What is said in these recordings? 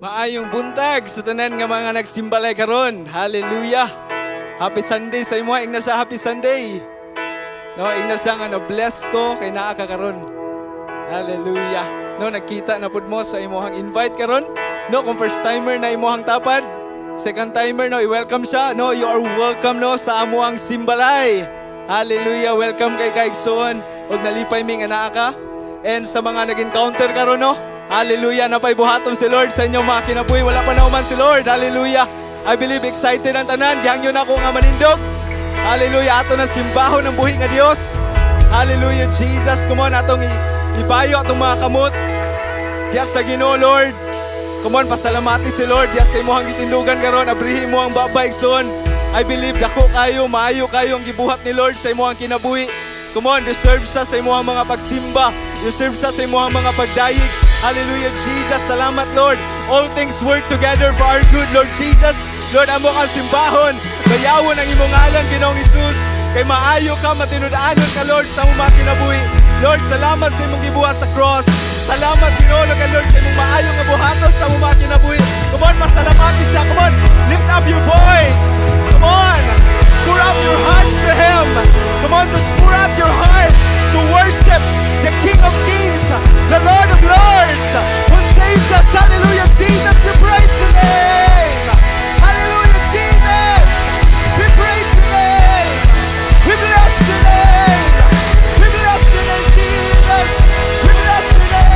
Maayong buntag sa tanan nga mga nagsimbalay karon. Hallelujah. Happy Sunday sa imo, ingna sa Happy Sunday. No, ingna sa nga na-bless ko kay naa ka karon. Hallelujah. No, nakita na pud mo sa imong invite karon. No, kung first timer na imong tapad, second timer no, i-welcome siya. No, you are welcome no sa amuang simbalay. Hallelujah. Welcome kay Kaigsoon ug nalipay ming ana ka. And sa mga nag-encounter karon no, hallelujah, napay buhaton si Lord sa inyong mga kinabuhi. Wala pa nauman si Lord. Hallelujah. I believe excited ang tanan. Gihangyo na ako nga manindog. Hallelujah. Ato na simbahon ng buhi nga Dios. Hallelujah, Jesus. Come on, atong ibayo atong mga kamot. Diya sa Ginoo, Lord. Come on, pasalamati si Lord. Diya sa imuhang gitindugan karon. Abrihi mo ang babay son. I believe dako kayo, maayo kayo ang gibuhat ni Lord sa imuhang kinabuhi. Come on, deserve sa imuhang mga pagsimba. Deserve sa imuhang mga pagdayig. Hallelujah, Jesus. Salamat, Lord. All things work together for our good, Lord Jesus. Lord, amo kang simbahon. Bayawon ang imong ngalan, Ginoong Hesus. Kay maayo ka, matinud-anon ka, Lord, sa imong mga kinabuhi. Lord, salamat sa imong gibuhat sa cross. Salamat, Ginoo, ka, Lord, sa imong maayo nga buhaton sa imong mga kinabuhi. Come on, pasalamati siya. Come on, lift up your voice. Come on, pour out your hearts to Him. Come on, just pour out your heart to worship the King of Kings, the Lord of Lords, who saves us. Hallelujah, Jesus, we praise your name. Hallelujah, Jesus, we praise your name. We bless your name. We bless your name, Jesus. We bless your name.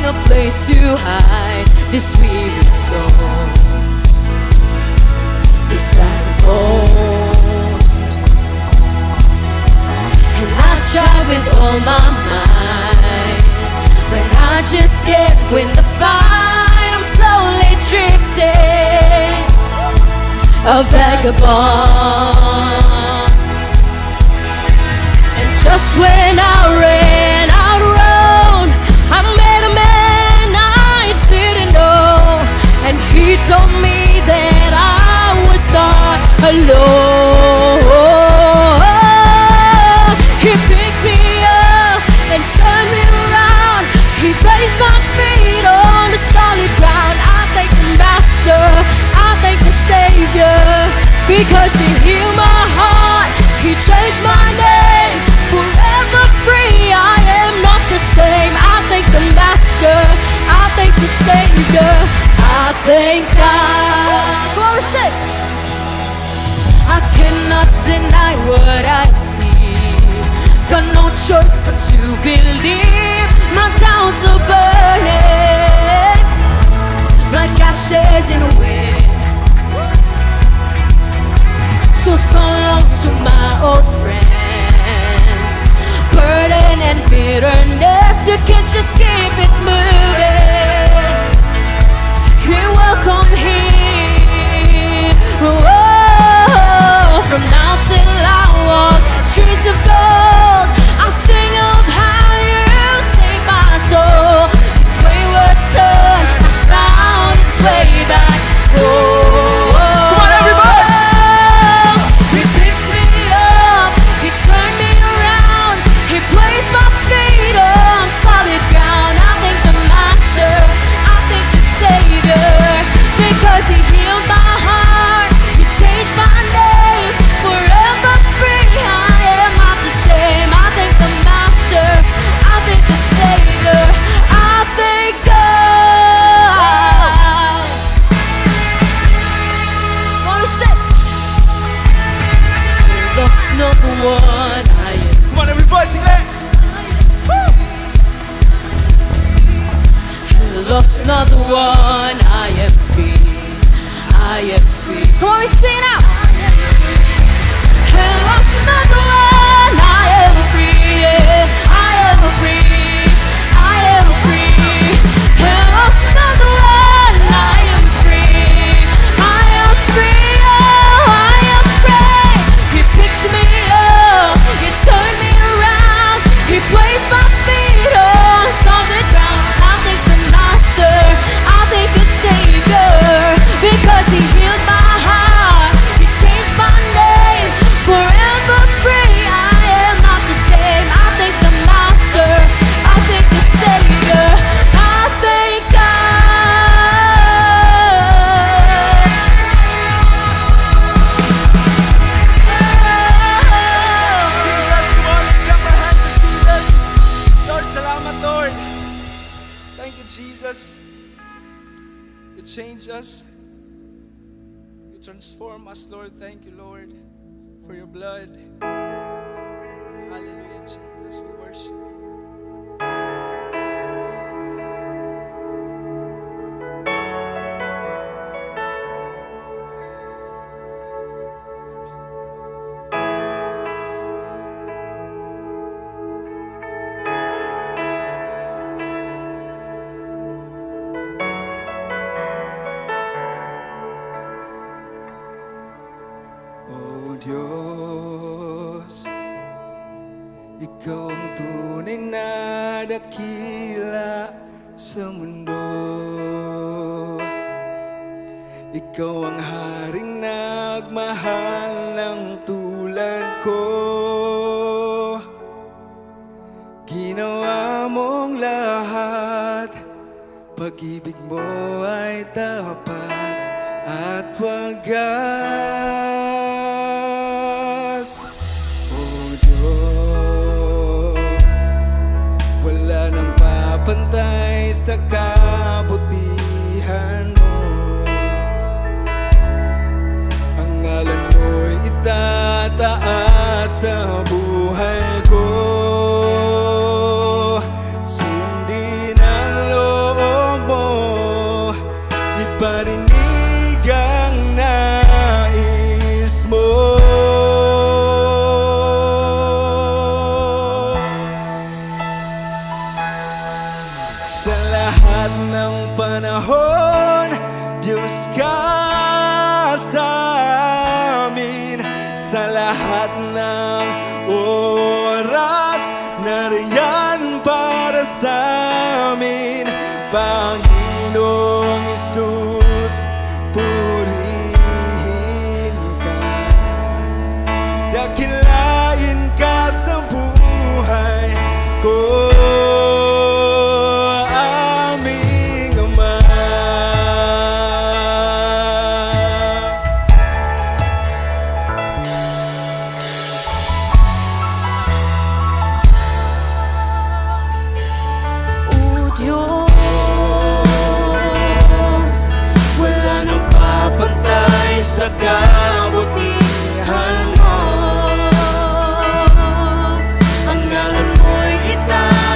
A place to hide this weary soul, this bag of bones. And I try with all my might, but I just can't win the fight. I'm slowly drifting, a vagabond. And just when I ran out of road, I met a man I didn't know, and he told me that I was not alone. He picked me up and turned me around. He placed my feet on the solid ground. I thank the Master, I thank the Savior, because He healed my heart, He changed my name. Forever free, I am not the same. I thank the Master, I thank the Savior, I thank God. Chorus it. I cannot deny what I see. Got no choice but to believe. My doubts are burning like ashes in a wind. So long to my old friends, burden and bitterness, you can't just keep it moving. You're welcome here. Oh, from now till I walk the streets of gold, I'll sing of how you saved my soul. This wayward son has found its way back home. Come on, everybody! He picked me up, He turned me around, He placed my feet on solid ground. I change us. You transform us, Lord. Thank you, Lord, for your blood. Hallelujah, Jesus. We worship you. O Diyos, Ikaw ang tunay na dakila sa mundo. Ikaw ang haring nagmahal ng tulad ko. Ginawa mong lahat, pag-ibig mo ay tapat at wagas. O Diyos, wala nang papantay sa kabutihan mo. Ang ngalan mo'y itataas sa buhay ko. Sundin ang loob mo, iparinig ang nais mo. Sa lahat ng panahon, Diyos ka sa amin. Sa lahat ng oras, nariyan para sa amin. Panginoong Isus, purihin ka. Dakilain ka sa buhay ko. Diyos, Wala nang papantay sa kabutihan mo. ang ngalan mo'y itaas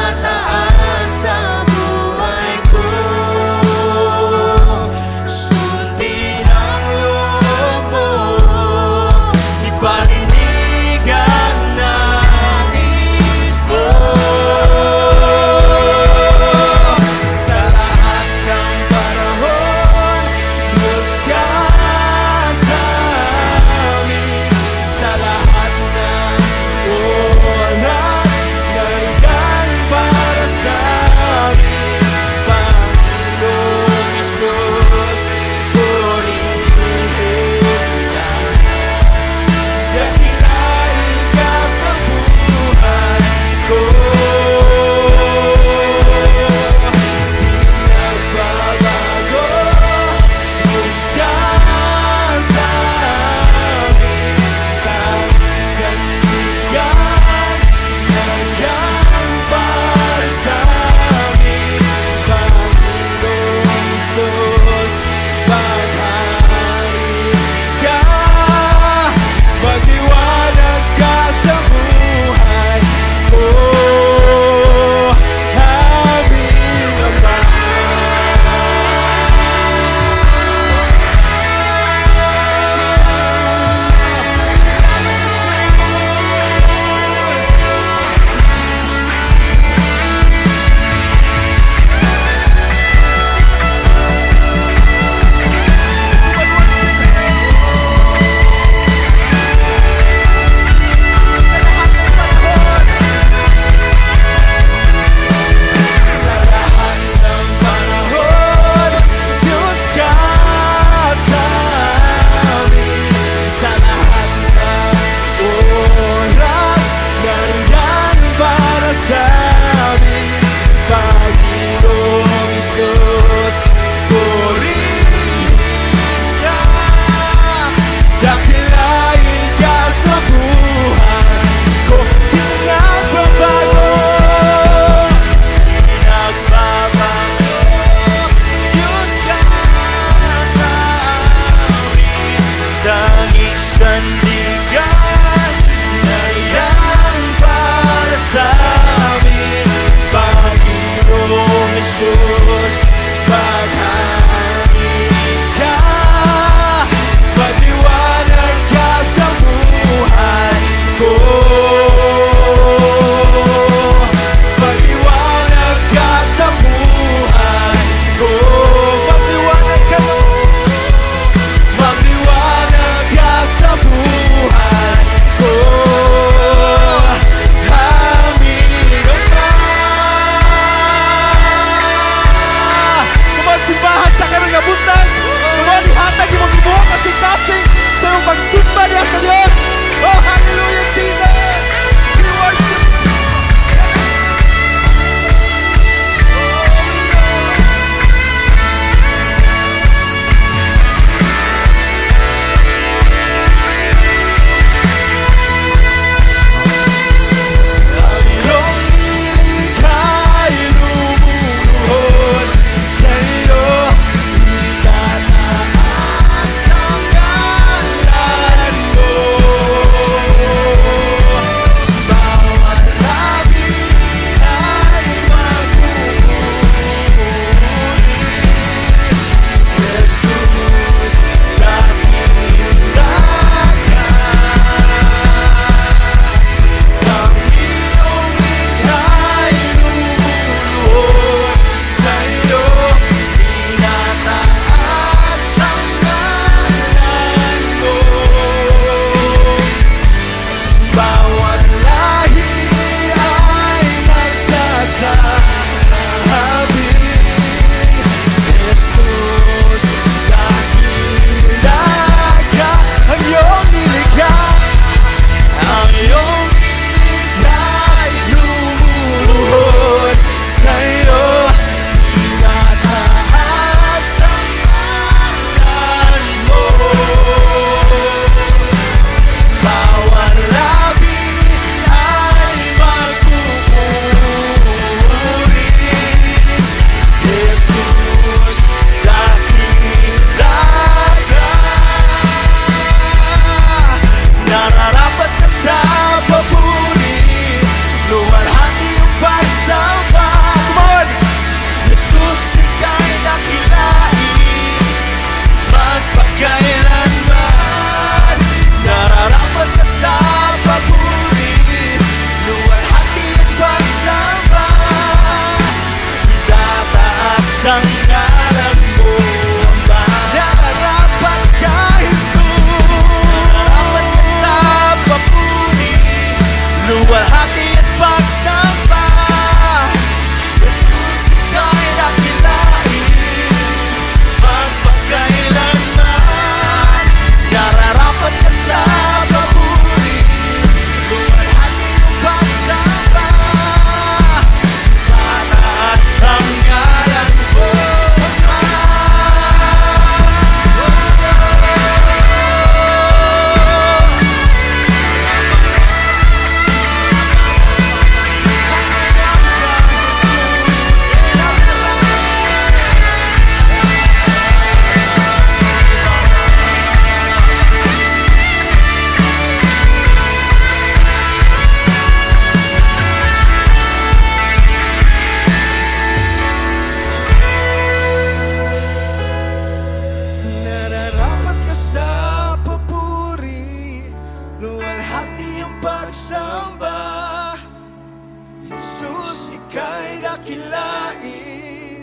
dakilain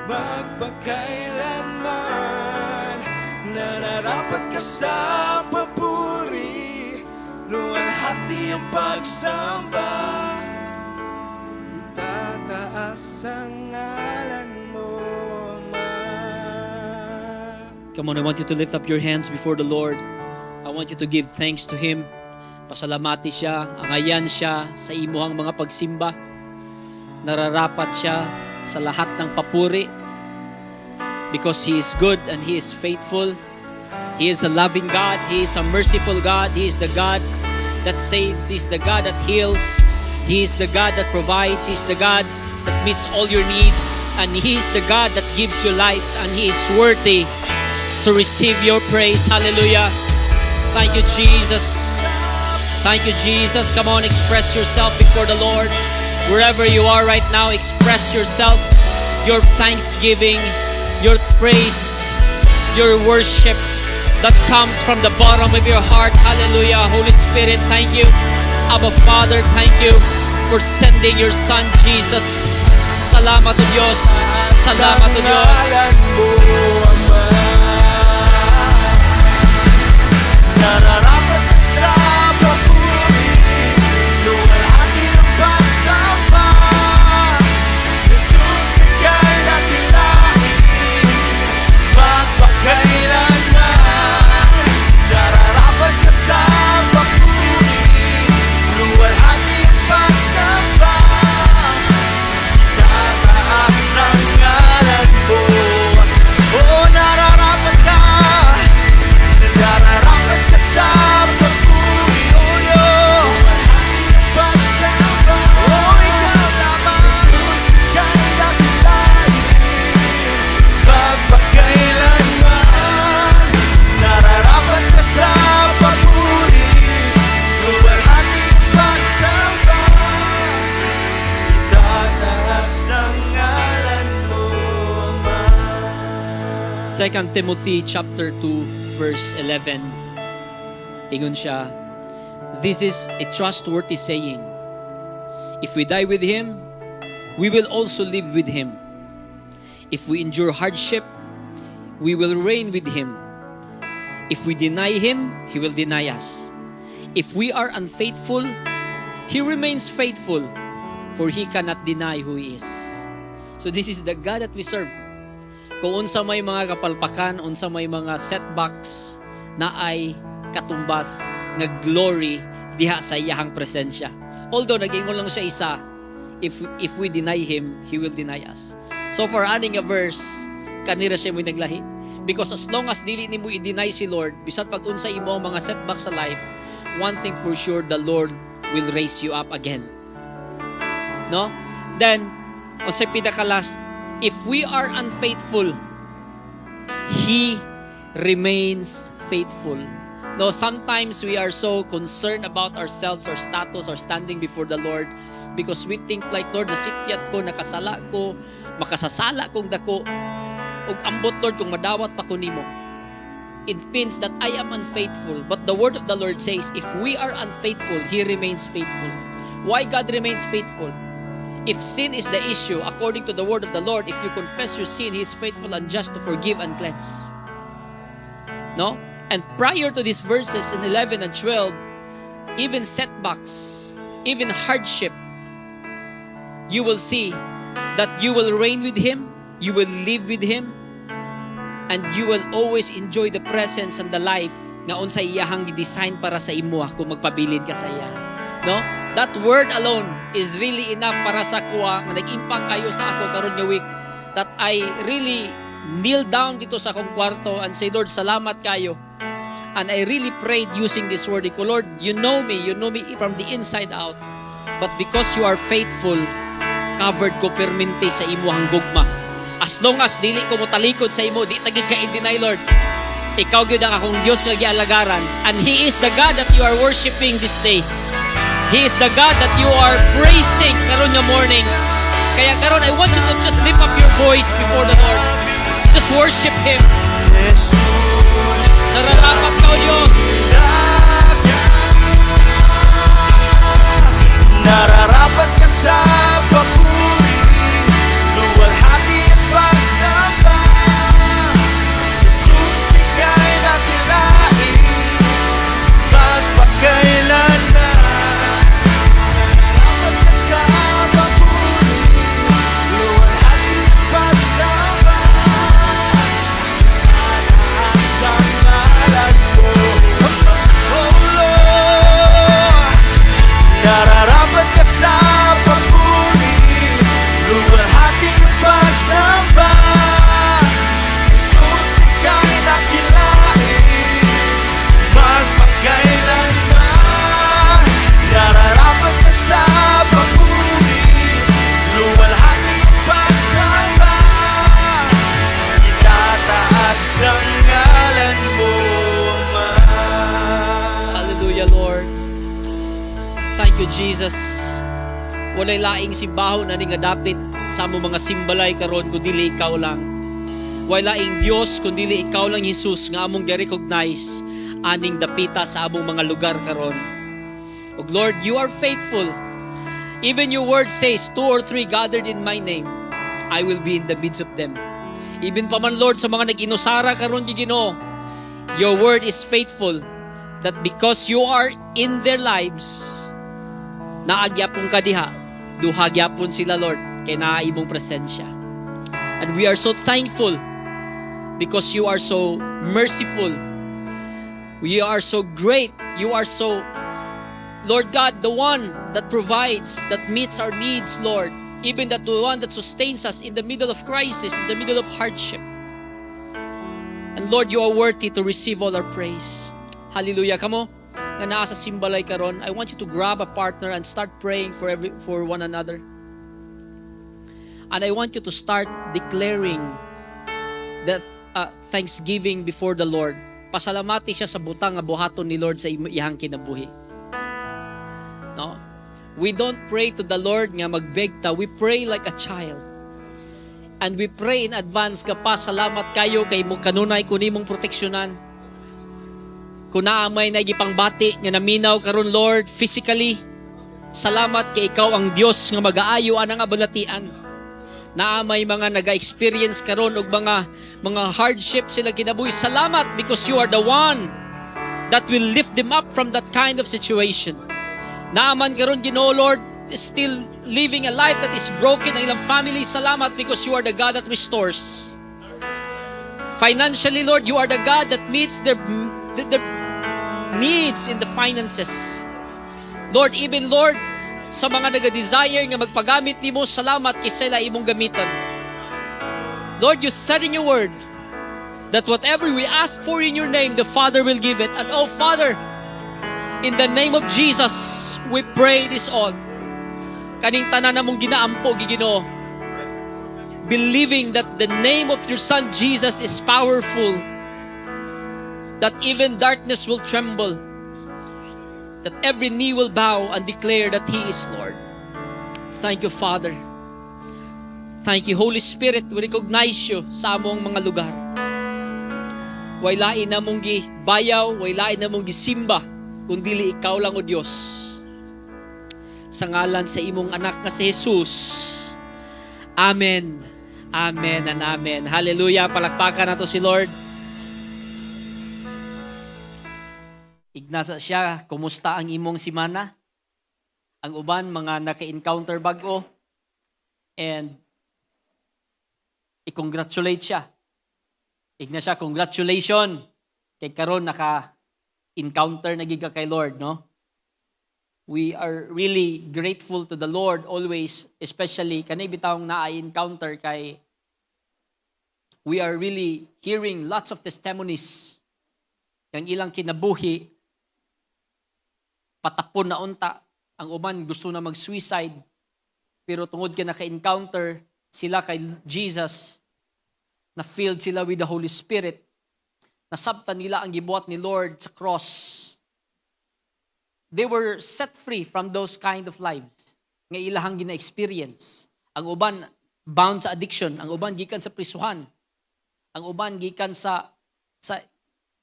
magpakailanman. Nararapat ka sa papuri, luwalhati ang pagsamba. Itataas ang ngalan mo, Ama. Come on, I want you to lift up your hands before the Lord. I want you to give thanks to Him. Pasalamati siya, angayan siya sa imuhang mga pagsimba. Nararapat siya sa lahat ng papuri because He is good and He is faithful. He is a loving God. He is a merciful God. He is the God that saves. He is the God that heals. He is the God that provides. He is the God that meets all your need. And He is the God that gives you life. And He is worthy to receive your praise. Hallelujah. Thank you, Jesus. Thank you, Jesus. Come on, express yourself before the Lord. Wherever you are right now, express yourself, your thanksgiving, your praise, your worship that comes from the bottom of your heart. Hallelujah. Holy Spirit, thank you. Abba Father, thank you for sending your Son, Jesus. Salamat o Diyos. Salamat o Diyos. Ngalan mo, Ama. Nararapat ka sa papuri, luwalhati ang pagsamba. Jesus, ika'y dakilain magpakailanman. Nararapat ka sa papuri, luwalhati ang pagsamba. Itataas ang ngalan mo. Oh, nararapat ka. Nararapat ka sa papuri, oh Diyos. Pagsamba, oh ikaw lamang. Jesus, ika'y dakilain magpakailanman. Nararapat ka sa papuri, luwalhati ang pagsamba. Itataas ang ngalan mo, Ama. 2 Timothy chapter 2 verse 11. Ingon siya, this is a trustworthy saying. If we die with Him, we will also live with Him. If we endure hardship, we will reign with Him. If we deny Him, He will deny us. If we are unfaithful, He remains faithful, for He cannot deny who He is. So this is the God that we serve. Kung unsa may mga kapalpakan, unsa may mga setbacks na ay katumbas nga glory diha sa iyahang presensya. Although nag-ingon lang siya isa, if we deny Him, He will deny us. So for aning a verse, kanira siya mo naglahi. Because as long as dili nimo i-deny si Lord, bisan pag unsa imo ang mga setbacks sa life, one thing for sure, the Lord will raise you up again. No? Then, unsay pinaka last, if we are unfaithful, He remains faithful. No, sometimes we are so concerned about ourselves, our status, our standing before the Lord because we think like, Lord, nasikyat ko, nakasala ko, makasasala kong dako, ug ambot, Lord, kung madawat pa ko nimo. It means that I am unfaithful. But the word of the Lord says, if we are unfaithful, He remains faithful. Why God remains faithful? If sin is the issue, according to the word of the Lord, if you confess your sin, He is faithful and just to forgive and cleanse. No? And prior to these verses in 11 and 12, even setbacks, even hardship, you will see that you will reign with Him, you will live with Him, and you will always enjoy the presence and the life nga unsay iyahang gi-design para sa imo kung magpabilin ka sa iya. No? That word alone is really enough para sa kuha nga nag-impact kayo sa ako karon nga week that I really kneel down dito sa akong kwarto and say, Lord, salamat kayo. And I really prayed using this word. Ko, Lord, you know me from the inside out. But because you are faithful, covered ko permente sa imuhang gugma. As long as dili ko mo talikod sa imo, di tagid ka i-deny, Lord. Ikaw gyud ang akong Dios nga gialagaran, and He is the God that you are worshiping this day. He is the God that you are praising karon nga morning. Kaya karon, I want you to just lift up your voice before the Lord. Just worship Him. Jesus, Nararapat ka, O Diyos. nararapat ka sa papuri, Jesus, walay laing simbahon ani nga dapit sa among mga simbalay karon kundi ikaw lang. Walay laing Dios kundi ikaw lang Jesus nga among gi-recognize aning dapita sa among mga lugar karon. Og Lord, you are faithful. Even your word says, 2 or 3 gathered in my name, I will be in the midst of them. Even pa man Lord sa mga nag-inusara karon di Ginoo, your word is faithful that because you are in their lives, naagyapon ka diha, duhagyapon sila Lord kay naa imong presensya. And we are so thankful because you are so merciful. You are so great. You are so, Lord God, the one that provides, that meets our needs, Lord. Even that the one that sustains us in the middle of crisis, in the middle of hardship. And Lord, you are worthy to receive all our praise. Hallelujah. Kamo, nga naa sa simbalay karon, I want you to grab a partner and start praying for one another. And I want you to start declaring that thanksgiving before the Lord. Pasalamati siya sa butang nga buhaton ni Lord sa iyang kinabuhi. No? We don't pray to the Lord nga magbeg ta. We pray like a child. And we pray in advance ka pa, salamat kayo kay mo kanunay kunimong proteksyonan. Kung naamay na gipangbati nga naminaw karon Lord physically, salamat kay ikaw ang Dios nga mag-aayo anang abalatian. Naamay mga naga-experience karon og mga hardship sila kinabuhi. Salamat because you are the one that will lift them up from that kind of situation. Naaman karon Ginoo Lord still living a life that is broken ang ilang family. Salamat because you are the God that restores. Financially Lord, you are the God that meets their needs in the finances. Lord, even Lord, sa mga naga-desire nga magpagamit nimo, salamat kay sila imong gamitan. Lord, you said in your word that whatever we ask for in your name, the Father will give it. And oh Father, in the name of Jesus, we pray this all. Kaning tanan namong ginaampo Ginoo, believing that the name of your Son Jesus is powerful, that even darkness will tremble, that every knee will bow and declare that He is Lord. Thank you, Father. Thank you, Holy Spirit. We recognize you sa among mga lugar. Way lain na mong gibayaw, way lain na mong gisimba, kundi ikaw lang o Diyos. Sa ngalan sa imong anak na si Jesus. Amen. Amen and amen. Hallelujah. Palakpakan nato si Lord. Ignasa siya, kumusta ang imong simana? Ang uban, mga naka-encounter bago. And i-congratulate siya. Igna siya, congratulations. Kay karon naka-encounter na giga kay Lord, no? We are really grateful to the Lord always, especially kanay bitawng na-encounter kay we are really hearing lots of testimonies. Yang ilang kinabuhi, patapon na unta, ang uban gusto na mag-suicide, pero tungod ka naka-encounter sila kay Jesus, na filled sila with the Holy Spirit, nasabtan nila ang gibuhat ni Lord sa cross. They were set free from those kind of lives nga ilahang gina-experience. Ang uban bound sa addiction, ang uban gikan sa prisuhan, ang uban gikan sa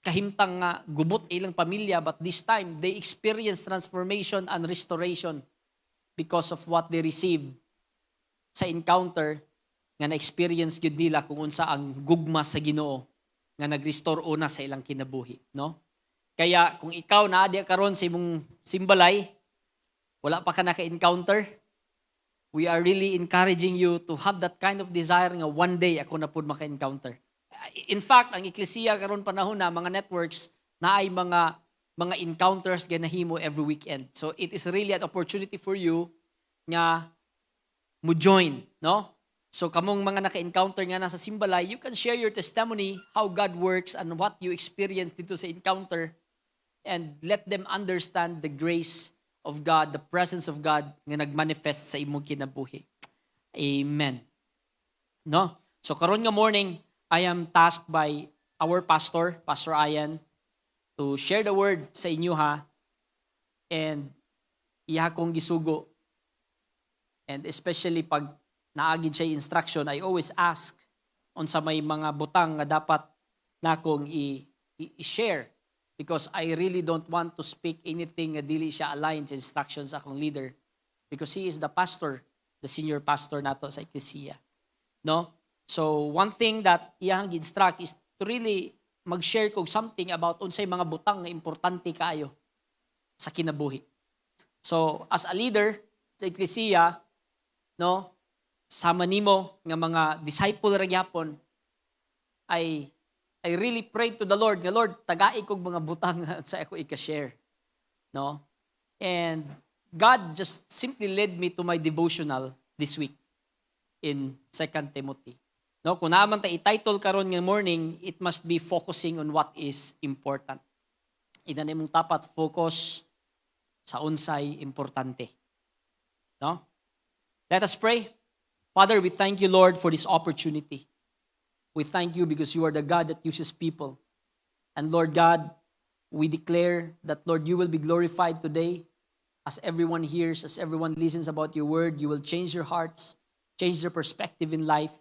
kahimtang nga gubot ilang pamilya, but this time they experience transformation and restoration because of what they received sa encounter nga na-experience gyud nila kung unsa ang gugma sa Ginoo nga nag-restore una sa ilang kinabuhi, no? Kaya kung ikaw naadya karon sa imong simbalay, wala pa ka naka-encounter, we are really encouraging you to have that kind of desire nga one day ako na pud maka-encounter. In fact, ang Ecclesia karon panahon na mga networks na ay mga encounters ganahimo every weekend. So it is really an opportunity for you nga mo join, no? So kamong mga naka-encounter nga na sa simbalay, you can share your testimony how God works and what you experienced dito sa encounter, and let them understand the grace of God, the presence of God nga nagmanifest sa imong kinabuhi. Amen. No? So karon nga morning, I am tasked by our pastor, Pastor Ian, to share the word sa inyo ha. And iya kong gisugo. And especially pag naagid siya instruction, I always ask on sa may mga butang nga dapat na akong i-share. Because I really don't want to speak anything nga dili siya aligned sa instructions sa akong leader. Because he is the pastor, the senior pastor nato sa Ecclesia. No? So, one thing that iyang instruct is to really mag-share kog something about unsay mga butang nga importante kaayo sa kinabuhi. So, as a leader sa Ecclesia, no, sama nimo nga mga disciple ra gyapon, I really prayed to the Lord, nga Lord, tagai kog mga butang sa ako i-share. No? And God just simply led me to my devotional this week in 2 Timothy. No, kung naaman ta i-title karon nga morning, it must be focusing on what is important. Ina nimong tapat focus sa unsay importante. No? Let us pray. Father, we thank you, Lord, for this opportunity. We thank you because you are the God that uses people. And Lord God, we declare that, Lord, you will be glorified today as everyone hears, as everyone listens about your word. You will change their hearts, change their perspective in life,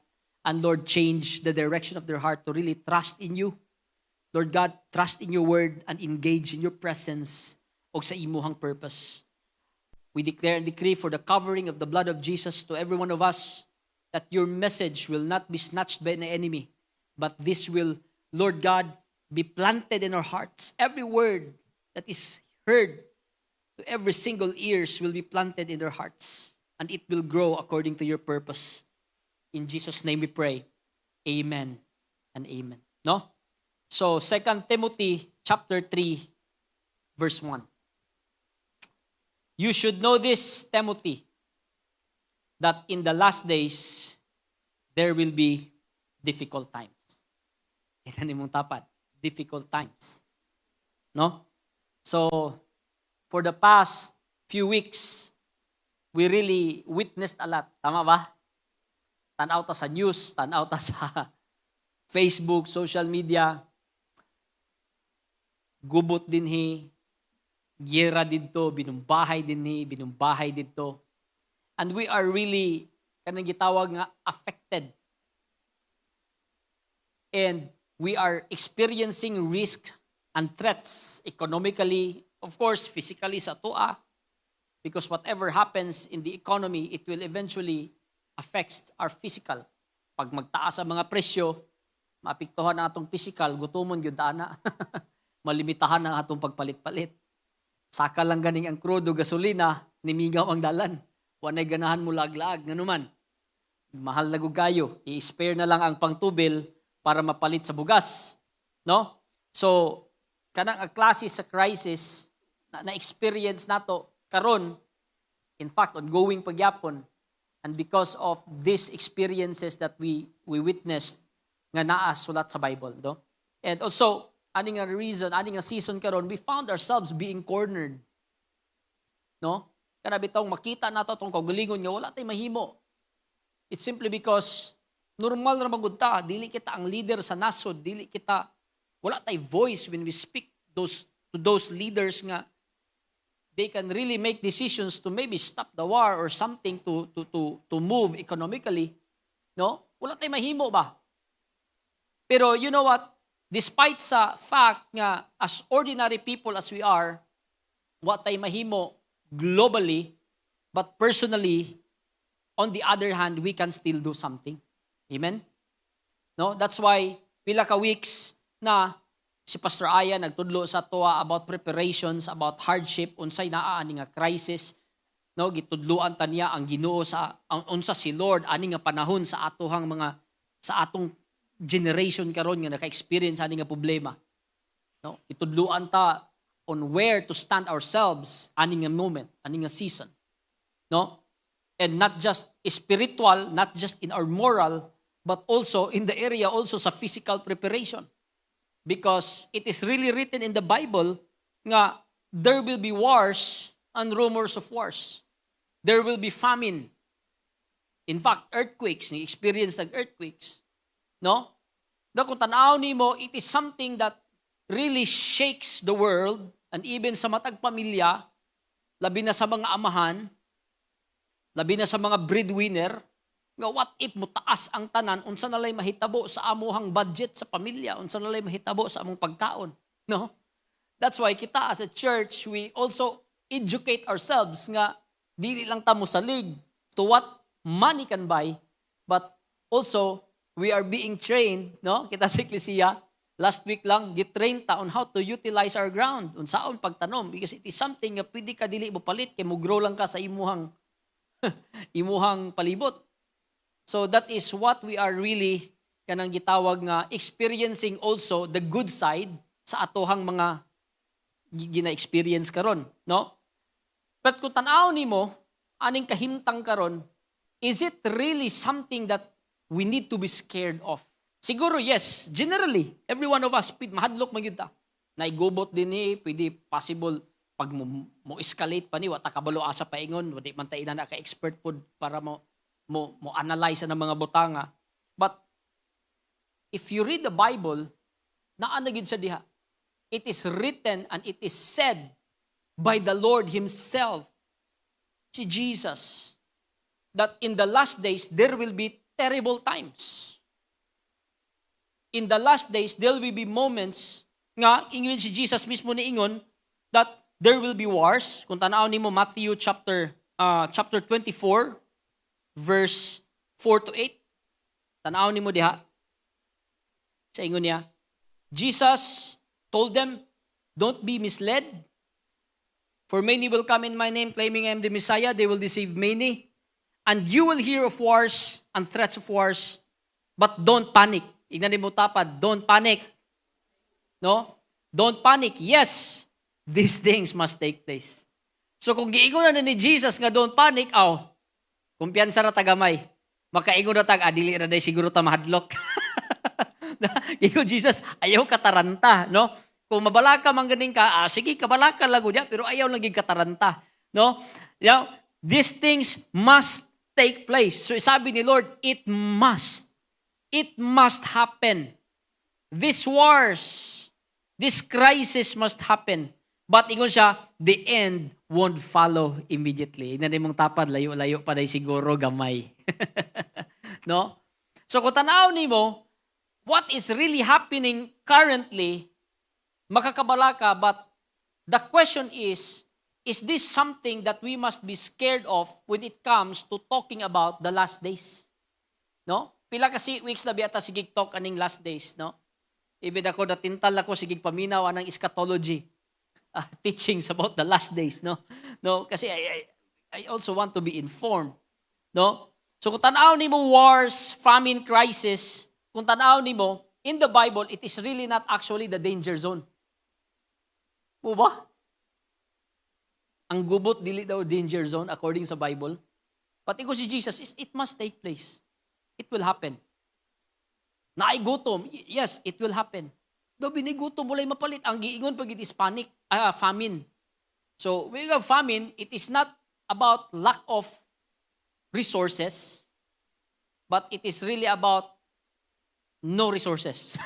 and Lord, change the direction of their heart to really trust in you. Lord God, trust in your word and engage in your presence o sa imuhang purpose. We declare and decree for the covering of the blood of Jesus to every one of us, that your message will not be snatched by an enemy, but this will, Lord God, be planted in our hearts. Every word that is heard to every single ears will be planted in their hearts, and it will grow according to your purpose. In Jesus' name we pray. Amen and amen. No? So, 2 Timothy chapter 3, verse 1. You should know this, Timothy, that in the last days, there will be difficult times. Ito nimong tapat, difficult times. No? So, for the past few weeks, we really witnessed a lot. Tama ba? Tanaw ta sa news, tanaw ta sa Facebook, social media, gubot dinhi, giyera dito, binumbahay dinhi, binumbahay dito. And we are really, kanang gitawag nga, affected. And we are experiencing risk and threats economically, of course, physically sa tua. Because whatever happens in the economy, it will eventually affect our physical. Pag magtaas ang mga presyo, maapektuhan ang atong physical, gutomon yun na. Malimitahan ang atong pagpalit-palit. Saka lang ganing ang krudo, gasolina, nimigaw ang dalan. Wanay ganahan mo lag-lag, nganuman. Mahal na gugayo, i-spare na lang ang pangtubil para mapalit sa bugas. No? So, kanang ang klase sa crisis na-experience nato karon, in fact, ongoing pagyapon, and because of these experiences that we witnessed, nga naa sulat sa Bible. No? And also, aning nga reason, aning nga season karon, we found ourselves being cornered. No? Kana bitong makita nato tong kaugalingon nga wala tay mahimo. It's simply because normal ra magud ta, dili kita ang leader sa nasod, dili kita wala tay voice when we speak to those leaders nga they can really make decisions to maybe stop the war or something to move economically. No? Wala tay mahimo ba? Pero you know what? Despite sa fact nga as ordinary people as we are, what tay mahimo globally, but personally, on the other hand, we can still do something. Amen? No? That's why, pila ka weeks na si Pastor Aya nagtudlo sa toa about preparations, about hardship, unsay naa ani nga crisis, no? Gitudloan ta niya ang Ginoo sa unsa si Lord ani nga panahon sa atohang mga sa atong generation karon nga naka-experience ani nga problema. No? Gitudloan ta on where to stand ourselves ani nga moment, ani nga season. No? And not just spiritual, not just in our moral, but also in the area also sa physical preparation. Because it is really written in the Bible nga there will be wars and rumors of wars. There will be famine. In fact, earthquakes, ni experience ng earthquakes. No? Da kung tanaw nimo, it is something that really shakes the world and even sa matag pamilya, labi na sa mga amahan, labi na sa mga breadwinner, nga what if mo taas ang tanan, unsa nalay mahitabo sa amuhang budget sa pamilya, unsa nalay mahitabo sa among pagkaon. No? That's why kita as a church, we also educate ourselves nga dili lang ta mo salig to what money can buy, but also we are being trained, no? Kita sa Ecclesia, last week lang, gitrain ta on how to utilize our ground, unsaon pagtanom, because it is something nga pwede ka dili mo palit, kay mo grow lang ka sa imuhang imuhang palibot. So that is what we are really kanang gitawag nga experiencing also the good side sa atohang mga gina-experience karon, no? But kung tanaw nimo aning kahimtang karon, is it really something that we need to be scared of? Siguro yes, generally, every one of us, mahadlok magyud ta. Naigubot din ni, pwede possible pag mo escalate pa ni wata kabalo asa paingon, wadi man ta ina ka expert pod para mo analyze ng mga butanga. But if you read the Bible, naa na gid sa diha. It is written and it is said by the Lord himself, si Jesus, that in the last days there will be terrible times. In the last days, there will be moments nga, ingon si Jesus mismo ni ingon, that there will be wars. Kung tanaw nimo Matthew chapter 24, verse 4 to 8. Tanaw nimo diha. Sa ingon niya, Jesus told them, don't be misled. For many will come in my name claiming I am the Messiah. They will deceive many. And you will hear of wars and threats of wars. But don't panic. Ignan mo tapad, don't panic. No? Don't panic. Yes, these things must take place. So kung giingon na ni Jesus nga don't panic, kumpiyansa ra tagamay. Makaingon na tag, dili ra day siguro ta mahadlok. Giingon Jesus, ayaw kataranta, no? Kung mabalaka man ganing ka, sige, kabalaka lang niya, pero ayaw lang kataranta, no? These things must take place. So sabi ni Lord, it must happen. These wars, this crisis must happen. But ingon siya, the end won't follow immediately. Inanay mong tapad, layo-layo pa day siguro gamay. No? So kung tanaw nimo, what is really happening currently, makakabala ka, but the question is this something that we must be scared of when it comes to talking about the last days? No? Pila kasi weeks na biyata sigig talk aning last days, no? Ibig ako natintal ako sigig paminaw anang eschatology teachings about the last days, no? No, kasi I also want to be informed, no? So kung tanaw nimo wars, famine, crisis, kung tanaw nimo in the Bible, it is really not actually the danger zone. O ba? Ang gubot dili daw danger zone according sa Bible. Pati ko si Jesus, it must take place. It will happen. Naigutom, yes, it will happen. Do binigutom walay mapalit. Ang giingon pag it is famine. So, when you have famine, it is not about lack of resources, but it is really about no resources.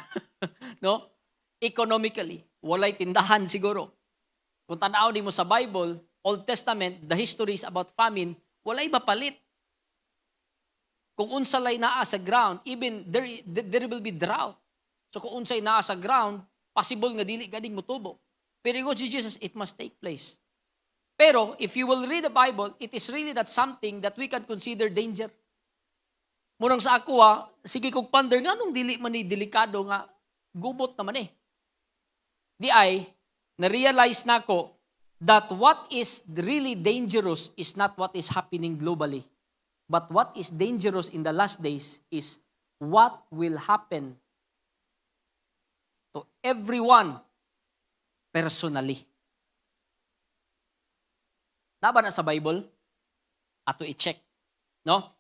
No? Economically, walay tindahan siguro. Kung tanaw mo sa Bible, Old Testament, the history is about famine, walay mapalit. Kung unsalay naa sa ground, even there will be drought. So kung unsay naa sa ground, possible nga dili ganing mutubo. Pero ingon si Jesus, it must take place. Pero if you will read the Bible, it is really that something that we can consider danger. Murang sa ako sige kog ponder nga nung dili man ni delikado nga gubot naman eh. Di ay na-realize nako that what is really dangerous is not what is happening globally. But what is dangerous in the last days is what will happen to everyone personally. Naba na sa Bible? Ato i-check. No?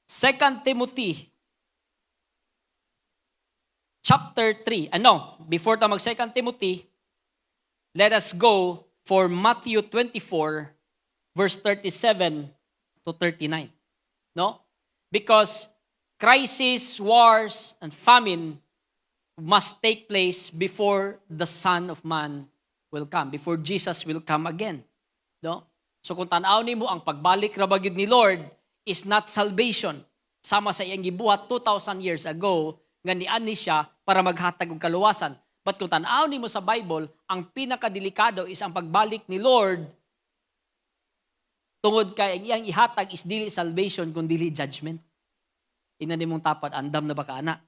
2 Timothy chapter 3. Before ta mag 2 Timothy, let us go for Matthew 24, verse 37 to 39. No? Because crisis, wars, and famine must take place before the Son of Man will come, before Jesus will come again. No? So kung tanaw nimo ang pagbalik ra bagid ni Lord is not salvation. Sama sa iyang gibuhat 2,000 years ago, nga niani siya para maghatag og kaluwasan. But kung tanaw nimo sa Bible, ang pinakadelikado is ang pagbalik ni Lord tungod kay ang iyang ihatag is dili salvation kun dili judgment. Ina nimong tapad, andam na ba ka ana?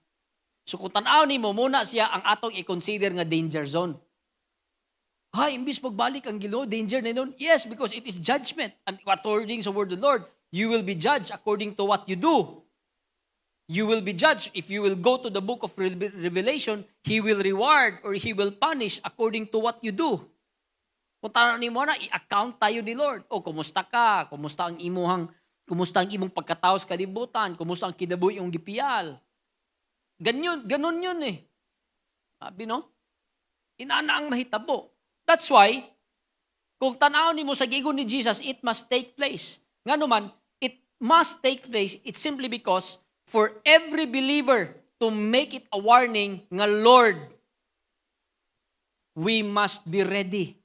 So kung tanaw nimo muna siya ang atong i-consider nga danger zone. Hay, imbis magbalik ang Ginoo, danger na nun. Yes, because it is judgment. And according sa word of the Lord, you will be judged according to what you do. You will be judged. If you will go to the book of Revelation, He will reward or He will punish according to what you do. Kung tanong ni mo na, i-account tayo ni Lord. O, kumusta ka? Kumusta ang imong pagkatao sa kalibutan? Kumusta ang kinabuhi yung gipiyal? Ganun yun eh. Sabi no? Inana ang mahitabo. That's why, kung tanaw ni mo sa gigon ni Jesus, it must take place. Nga naman, it must take place. It's simply because for every believer to make it a warning nga Lord, we must be ready.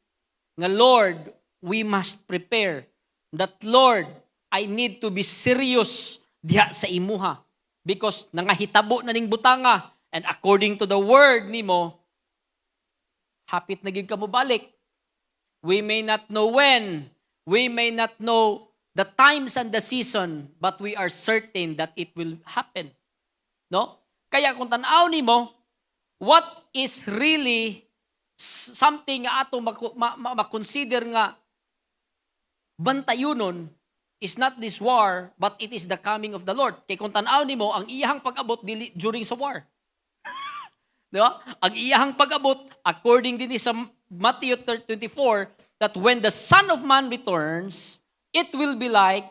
Nga Lord, we must prepare. That Lord, I need to be serious diha sa imuha. Because nangahitabo na ning butanga. And according to the word nimo, hapit na gid ka mo balik. We may not know when, we may not know the times and the season, but we are certain that it will happen. No? Kaya kung tanaw nimo, what is really something nga ato makonsider nga bantayunon is not this war, but it is the coming of the Lord. Kaya kung tanaw nimo, ang iyahang pag-abot during sa war. Diba? Ang iyahang pag-abot, according din sa Matthew 24, that when the Son of Man returns, it will be like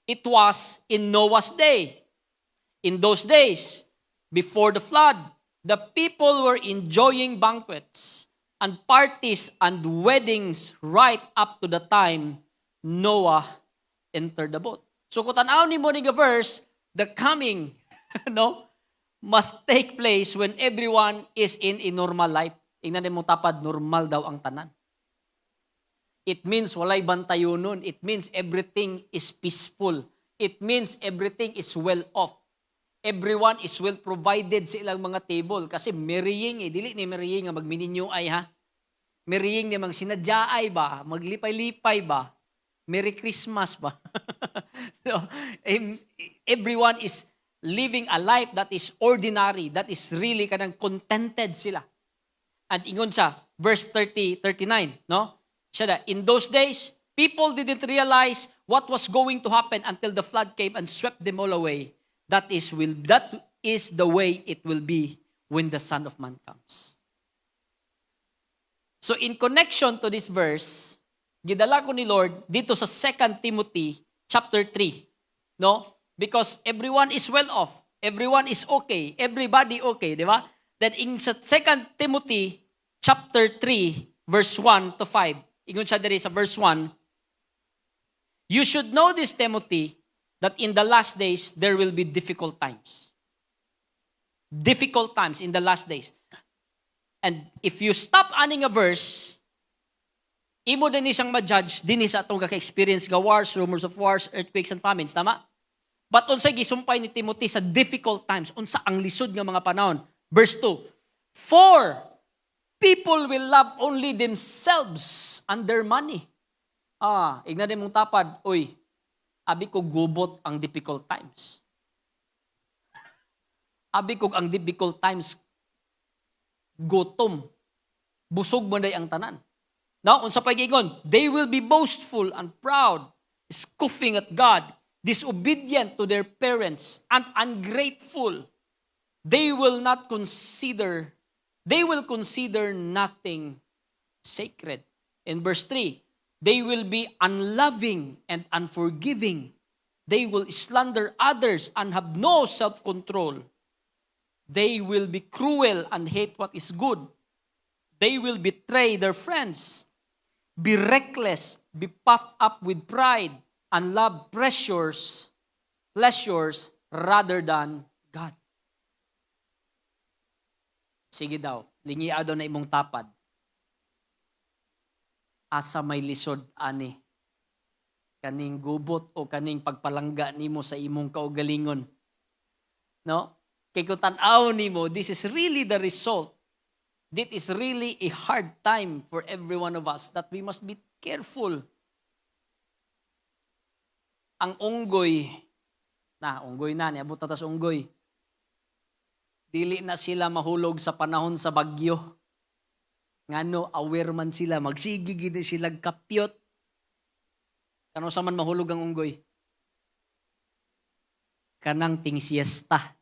it was in Noah's day. In those days, before the flood, the people were enjoying banquets and parties and weddings right up to the time Noah entered the boat. So kung tanaw ni mo nga verse, the coming, no, must take place when everyone is in a normal life. Ingnan mo tapad, normal daw ang tanan. It means walay bantayunon. It means everything is peaceful. It means everything is well off. Everyone is well provided sa ilang mga table. Kasi marrying dili ni marrying nga magmininyo ay ha. Marrying ni mang sinadyaay ba, maglipay-lipay ba, Merry Christmas ba. No, everyone is living a life that is ordinary, that is really kanang contented sila. And ingon sa verse 39, no? Siya in those days, people didn't realize what was going to happen until the flood came and swept them all away. That is the way it will be when the Son of Man comes. So in connection to this verse, gidala ko ni Lord dito sa 2 Timothy chapter 3, no? Because everyone is well off. Everyone is okay. Everybody okay, di ba? That in sa 2 Timothy chapter 3, verse 1 to 5, ingon siya diri sa verse 1, you should know this, Timothy, that in the last days, there will be difficult times. Difficult times in the last days. And if you stop aning a verse, imo din siyang ma-judge, din sa atong kaka-experience ga wars, rumors of wars, earthquakes, and famines. Tama? But unsay gisumpay ni Timothy sa difficult times, unsa ang lisod nga mga panahon. Verse 2, for people will love only themselves and their money. Ignan mong tapad, oy, abi ko gubot ang difficult times. Abi ko ang difficult times, gutom, busog mo day ang tanan. Now, unsa pa giingon, they will be boastful and proud, scoffing at God, disobedient to their parents, and ungrateful. They will consider nothing sacred. In verse 3, they will be unloving and unforgiving. They will slander others and have no self-control. They will be cruel and hate what is good. They will betray their friends, be reckless, be puffed up with pride, and love pleasures rather than God. Sige daw, lingiya daw na imong tapad. asa may lisod ani. Kaning gubot o kaning pagpalangga nimo sa imong kaugalingon. No? Kay kung tan-aw nimo, this is really the result. This is really a hard time for every one of us that we must be careful. Ang unggoy na, niabot na tas unggoy. Dili na sila mahulog sa panahon sa bagyo. Ngano, aware man sila, magsigigid na sila kapyot. Kano sa man mahulog ang unggoy? Kanang ting siesta.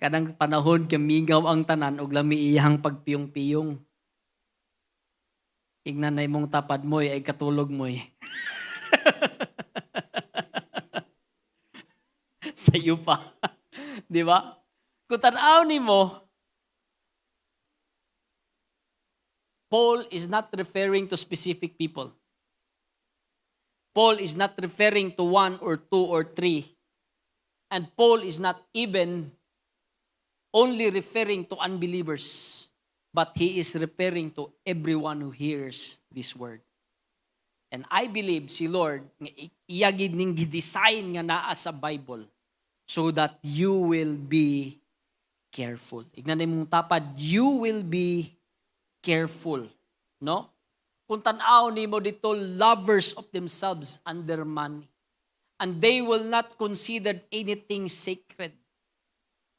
Kanang panahon kamingaw ang tanan og lami iyang pagpiyong-piyong. Ignanay mong tapad mo'y ay katulog mo'y. Sa'yo pa. Di ba? Kung tanaw nimo, Paul is not referring to specific people. Paul is not referring to 1 or 2 or 3. And Paul is not even only referring to unbelievers, but he is referring to everyone who hears this word. And I believe si Lord, iyagid ning gidesign nga naa sa Bible so that you will be careful. Ignan mong tapad, you will be careful. No? Kung tanaw nimo dito, lovers of themselves and their money. And they will not consider anything sacred.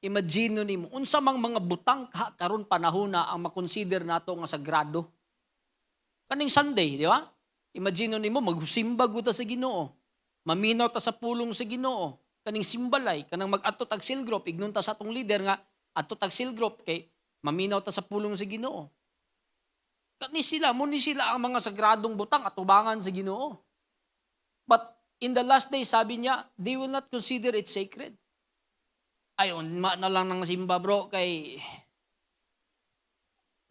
Imagine nimo, unsa mang mga butang karon panahona ang makonsider nato nga sagrado. Kaning Sunday, di ba? Imagine nimo magsimba gud ta sa Ginoo. Maminaw ta sa pulong sa Ginoo. Kaning simbalay, kanang mag-adto tag cell group, ignon ta sa atong leader nga adto tag cell group kay maminaw ta sa pulong sa Ginoo. Kani sila ang mga sagradong butang at tubangan sa Ginoo. But in the last day, sabi niya, they will not consider it sacred. Ayon, na lang ng simba bro, kay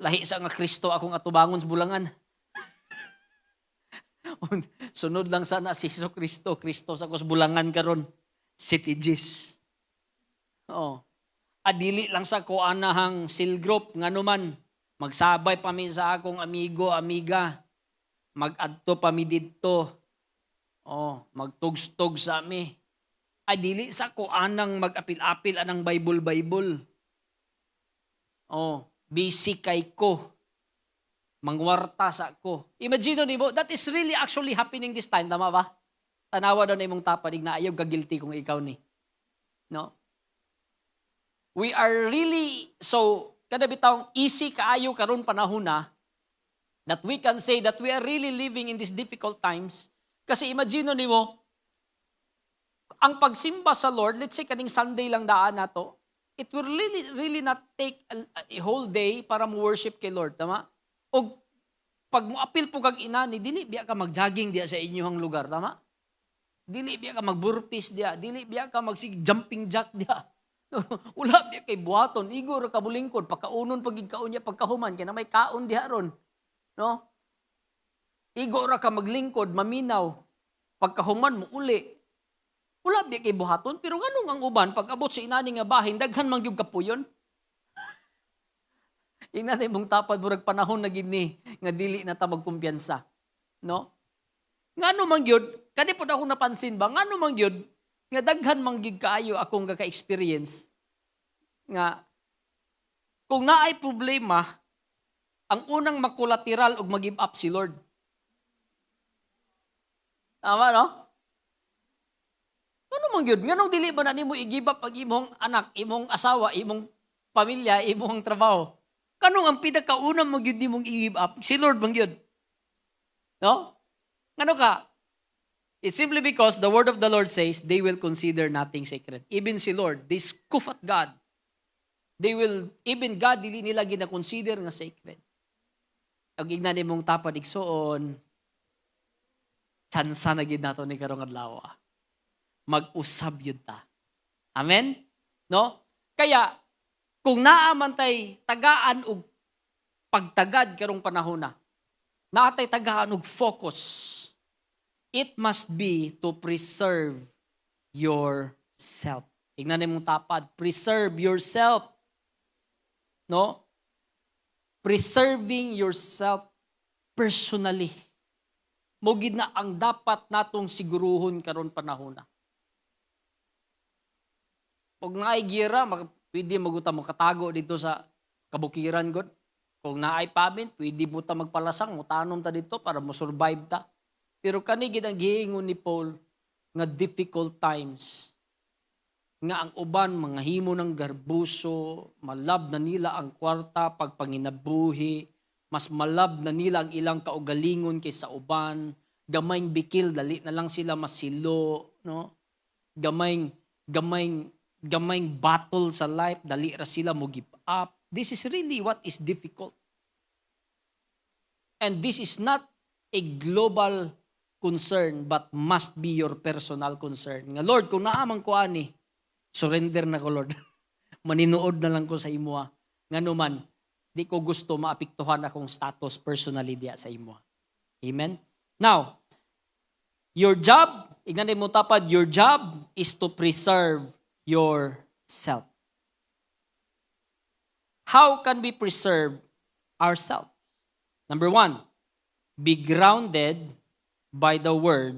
lahi sa nga Kristo akong atubangon sa bulangan. Sunod lang sana si Hesus Kristo. Kristo sa kus bulangan karon. City Gis. Oo. Adili lang sa ko anahang cell group nga naman. Magsabay pa mi sa akong amigo, amiga. Mag-adto pa mi didto. Oh, magtugstog sa mi. Ay dili sa ko anang mag-apil-apil anang Bible. Oh, busy kay ko. Mangwarta sa ko. Imagine niyo, that is really actually happening this time, tama ba? Tanawa daw na imong tapanig na ayaw kagilty kung ikaw ni. No? We are really so kada bitaw easy kaayo karon panahon na that we can say that we are really living in these difficult times. Kasi imagine nimo ang pagsimba sa Lord, let's say kaning Sunday lang daan nato, it will really not take a whole day para mo worship kay Lord, tama? O pag mo apil po kag inani, dili biya ka mag-jogging diya sa inyong lugar, tama? Dili biya ka mag-burpees diya, dili biya ka mag-jumping jack diya. Wala biya kay buhaton, igo ra ka bulingkod, pagkaunon pagig kaon niya pagkahuman kay na may kaon diha ron. No? Igo ra ka maglingkod, maminaw, pagkahuman mo uli. Wala biya kay buhaton, pero nganong ang uban pag abot sa inani nga bahin daghan man gyud kapuyon. Inanay mong tapad murag panahon na gid ni nga dili na ta magkumpiyansa. No? Ngano man gyud, kani pud ako napansin ba, ngano man gyud nga daghan man gyud kaayo akong gaka-experience nga kung naay problema, ang unang makulateral og mag-give up si Lord. Tama, no? Ano man gyud? Nganong dili ba na nimo i-give up ang imong anak, imong asawa, imong pamilya, imong trabaho? Kanong ang pinakaunang mo gyud nimong i-give up? Si Lord man gyud. No? Ngano ka? It's simply because the word of the Lord says they will consider nothing sacred. Even si Lord, they scoff at God. They will, even God, dili nila gina-consider nga sacred. Ang ignanin mong tapad igsoon, tsansa na gid nato ni karong adlaw. Mag-usab yun ta. Amen? No? Kaya, kung naaman tay tagaan og pagtagad karong panahon na, naatay tagaan og focus, it must be to preserve yourself. Ignanin mong tapad, preserve yourself. No? Preserving yourself personally. Mugid na ang dapat natong siguruhon karon panahon na. Kung naay gira, pwede maguta makatago dito sa kabukiran god. Kung naay pamin, pwede mo ta magpalasang, mutanom ta dito para mo survive ta. Pero kanigid ang giingon ni Paul nga difficult times. Nga ang uban mga himo ng garbuso, malab na nila ang kwarta pagpanginabuhi, mas malab na nila ang ilang kaugalingon kaysa uban, gamayng bikil dali na lang sila masilo, no? Gamayng battle sa life, dali ra sila mo give up. This is really what is difficult. And this is not a global concern but must be your personal concern. Nga Lord, kung naamang ko ani, surrender na ko Lord. Maninuod na lang ko sa imo. Nga naman, di ko gusto maapektuhan akong status personally diya sa imo. Amen? Now, your job, ignan mo tapad, your job is to preserve yourself. How can we preserve ourselves? Number 1, be grounded by the word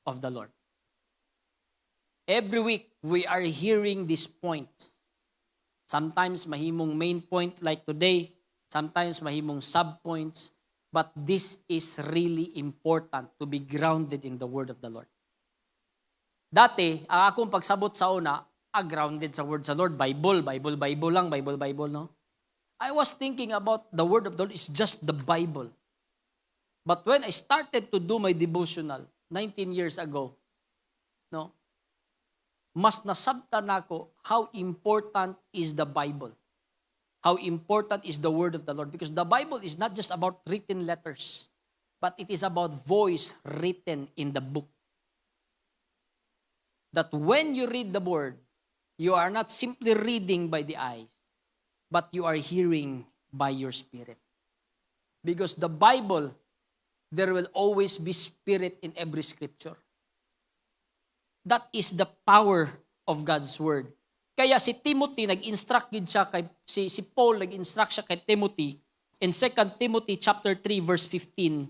of the Lord. Every week, we are hearing these points. Sometimes mahimong main point like today, sometimes mahimong sub-points, but this is really important to be grounded in the word of the Lord. Dati, ang akong pagsabot sa una, grounded sa word sa Lord, Bible lang, Bible, no? I was thinking about the word of the Lord is just the Bible. But when I started to do my devotional 19 years ago, no, mas nasabtan ako how important is the Bible. How important is the word of the Lord. Because the Bible is not just about written letters, but it is about voice written in the book. That when you read the word, you are not simply reading by the eyes, but you are hearing by your spirit. Because the Bible, there will always be spirit in every scripture. That is the power of God's word. Kaya si Timothy, nag-instruct gid siya kay si Paul nag-instruct siya kay Timothy in 2 Timothy chapter 3 verse 15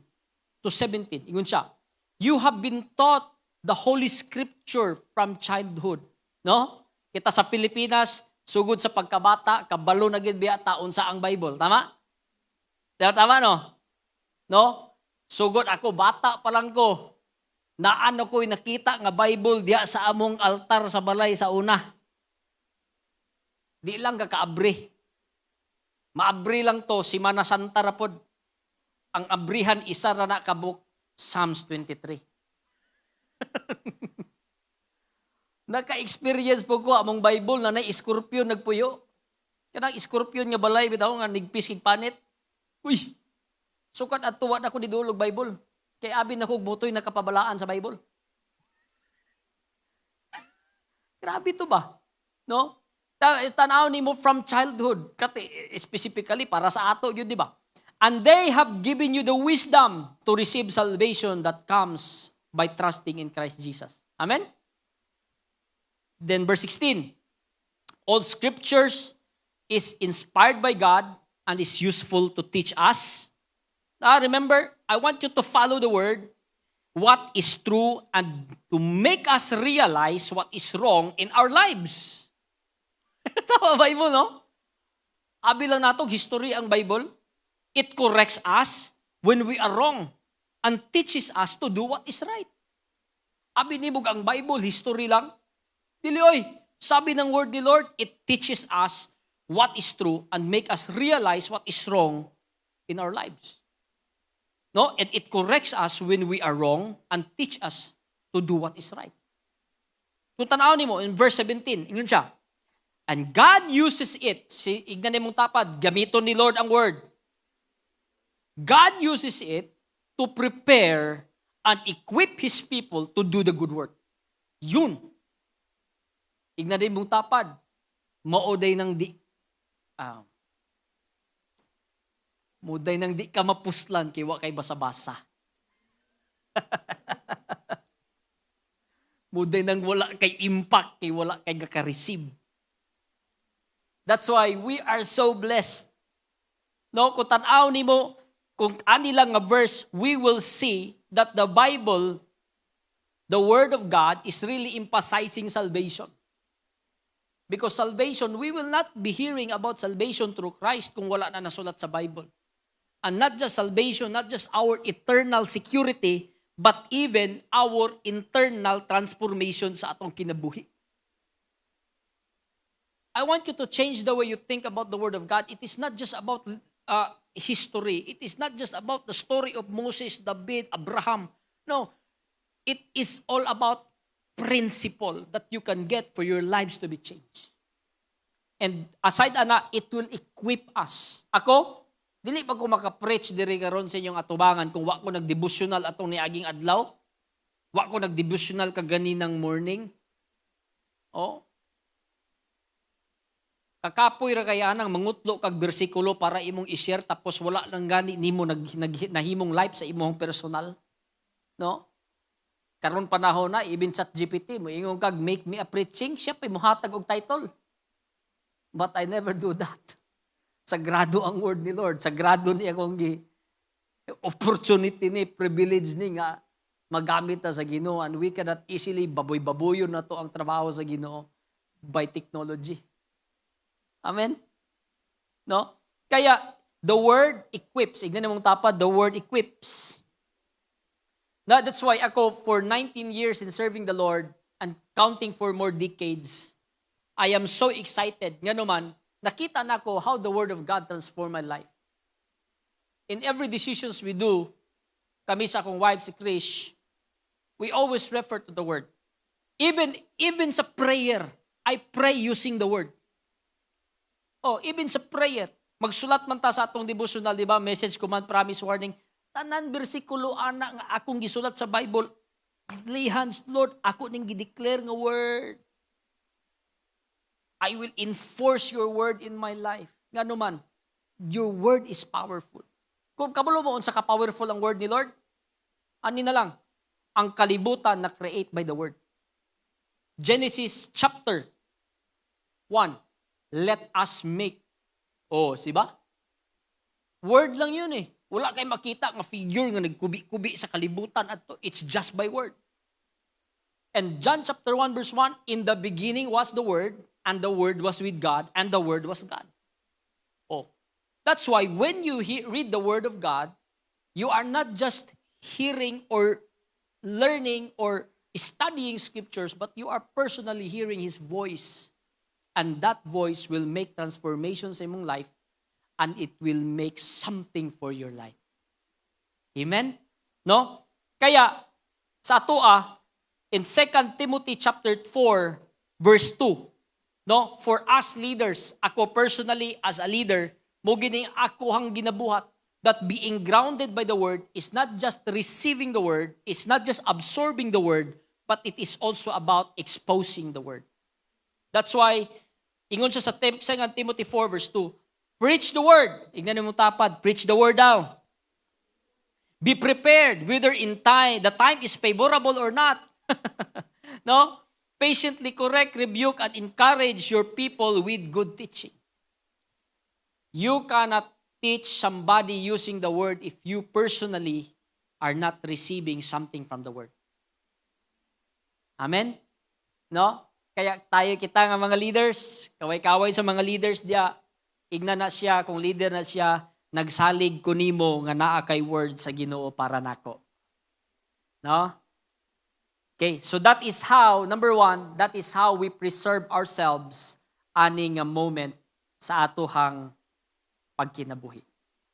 to 17. Ingon siya, you have been taught the holy scripture from childhood, no? Kita sa Pilipinas, sugod sa pagkabata, kabalo na gid biya taon sa ang Bible, tama? Tama no? No? Sugod ako bata pa lang ko. Naano ko'y nakita nga Bible diya sa among altar sa balay sa una. Di lang kakaabri. Maabri lang to, si Mana Santa rapod. Ang abrihan isa ra na kabuk, Psalms 23. Naka-experience po ko among Bible na na-scorpion nagpuyo. Kanang scorpion nga balay, bitaw nga nigpis kig panit. Uy! Sukat at tuwa na ko ni Dulog Bible. Kaya abin na kong butoy nakapabalaan sa Bible. Grabe to ba? No? Tanaw ni mo from childhood. Specifically, para sa ato yun, di ba? And they have given you the wisdom to receive salvation that comes by trusting in Christ Jesus. Amen? Then verse 16. All scriptures is inspired by God and is useful to teach us. Remember, I want you to follow the word, what is true, and to make us realize what is wrong in our lives. Tama Bible, no? Abi lang natong history ang Bible. It corrects us when we are wrong and teaches us to do what is right. Abi nibog ang Bible, history lang. Dili oy, sabi ng word ni Lord, it teaches us what is true and make us realize what is wrong in our lives. No, and it corrects us when we are wrong and teach us to do what is right. Kung tanaw nimo in verse 17, ingon siya. And God uses it. Ignan mong tapad, gamiton ni Lord ang word. God uses it to prepare and equip His people to do the good work. Yun. Ignan mong tapad, maoday ng di muday nang di ka mapuslan kay wa kay basa-basa. Muday nang wala kay impact kay wala kay gaka-receive. That's why we are so blessed. No, kung tan-aw nimo kung ani lang nga verse, we will see that the Bible, the Word of God, is really emphasizing salvation. Because salvation, we will not be hearing about salvation through Christ kung wala na nasulat sa Bible. And not just salvation, not just our eternal security, but even our internal transformation sa atong kinabuhi. I want you to change the way you think about the Word of God. It is not just about history. It is not just about the story of Moses, David, Abraham. No, it is all about principle that you can get for your lives to be changed. And aside ana, it will equip us. Ako, dili pa ko maka-preach diri karon sa inyong atubangan kung wa ko nag-devotional atong niaging adlaw. Wa ko nag-devotional kaganinang morning. Oh. Kakapoy ra kaya nang mangutlo kag bersikulo para imong i-share tapos wala nang gani nimo nahimong life sa imong personal. No? Karon panahon na even ChatGPT mo ingon kag make me a preaching, siya pa mohatag og title. But I never do that. Sagrado ang word ni Lord, sagrado ni akong opportunity ni, privilege ni nga magamit ta sa Ginoo, and we cannot easily baboy-baboyon na to ang trabaho sa Ginoo by technology. Amen? No? Kaya, the word equips. Ignan mong tapad, the word equips. Now, that's why ako, for 19 years in serving the Lord and counting for more decades, I am so excited. Nga naman, nakita na ko how the Word of God transformed my life. In every decisions we do, kami sa akong wife, si Krish, we always refer to the Word. Even sa prayer, I pray using the Word. Oh, even sa prayer, magsulat man ta sa atong devotional, di ba? Message, command, promise, warning. Tanan bersikulo ana nga akong gisulat sa Bible. Lay hands, Lord, ako ning gi-declare nga word. I will enforce your word in my life. Nga naman, your word is powerful. Kung kabulo mo unsa ka powerful ang word ni Lord, ani na lang, ang kalibutan na create by the word. Genesis chapter 1. Let us make. Oh, siba? Word lang yun eh. Wala kayo makita ng figure nga nagkubi-kubi sa kalibutan at to. It's just by word. And John chapter 1 verse 1, in the beginning was the Word, and the Word was with God, and the Word was God. Oh, that's why when you read the Word of God, you are not just hearing or learning or studying scriptures, but you are personally hearing His voice. And that voice will make transformations in your life, and it will make something for your life. Amen? No? Kaya, sa atoa, in 2 Timothy chapter 4, verse 2, no? For us leaders, ako personally as a leader, mo gini ako hang ginabuhat, that being grounded by the Word is not just receiving the Word, it's not just absorbing the Word, but it is also about exposing the Word. That's why, ingon siya sa 2 Timothy 4 verse 2, preach the Word. Ignan mo tapad, preach the Word daw. Be prepared, whether in time, the time is favorable or not. No? Patiently correct, rebuke, and encourage your people with good teaching. You cannot teach somebody using the Word if you personally are not receiving something from the Word. Amen? No? Kaya kita nga mga leaders, kaway-kaway sa mga leaders diya, igna na siya, kung leader na siya, nagsalig ko nimo nga naa kay word sa Ginoo para nako. No? Okay, so that is how, number one, that is how we preserve ourselves aning a moment sa atohang pagkinabuhi.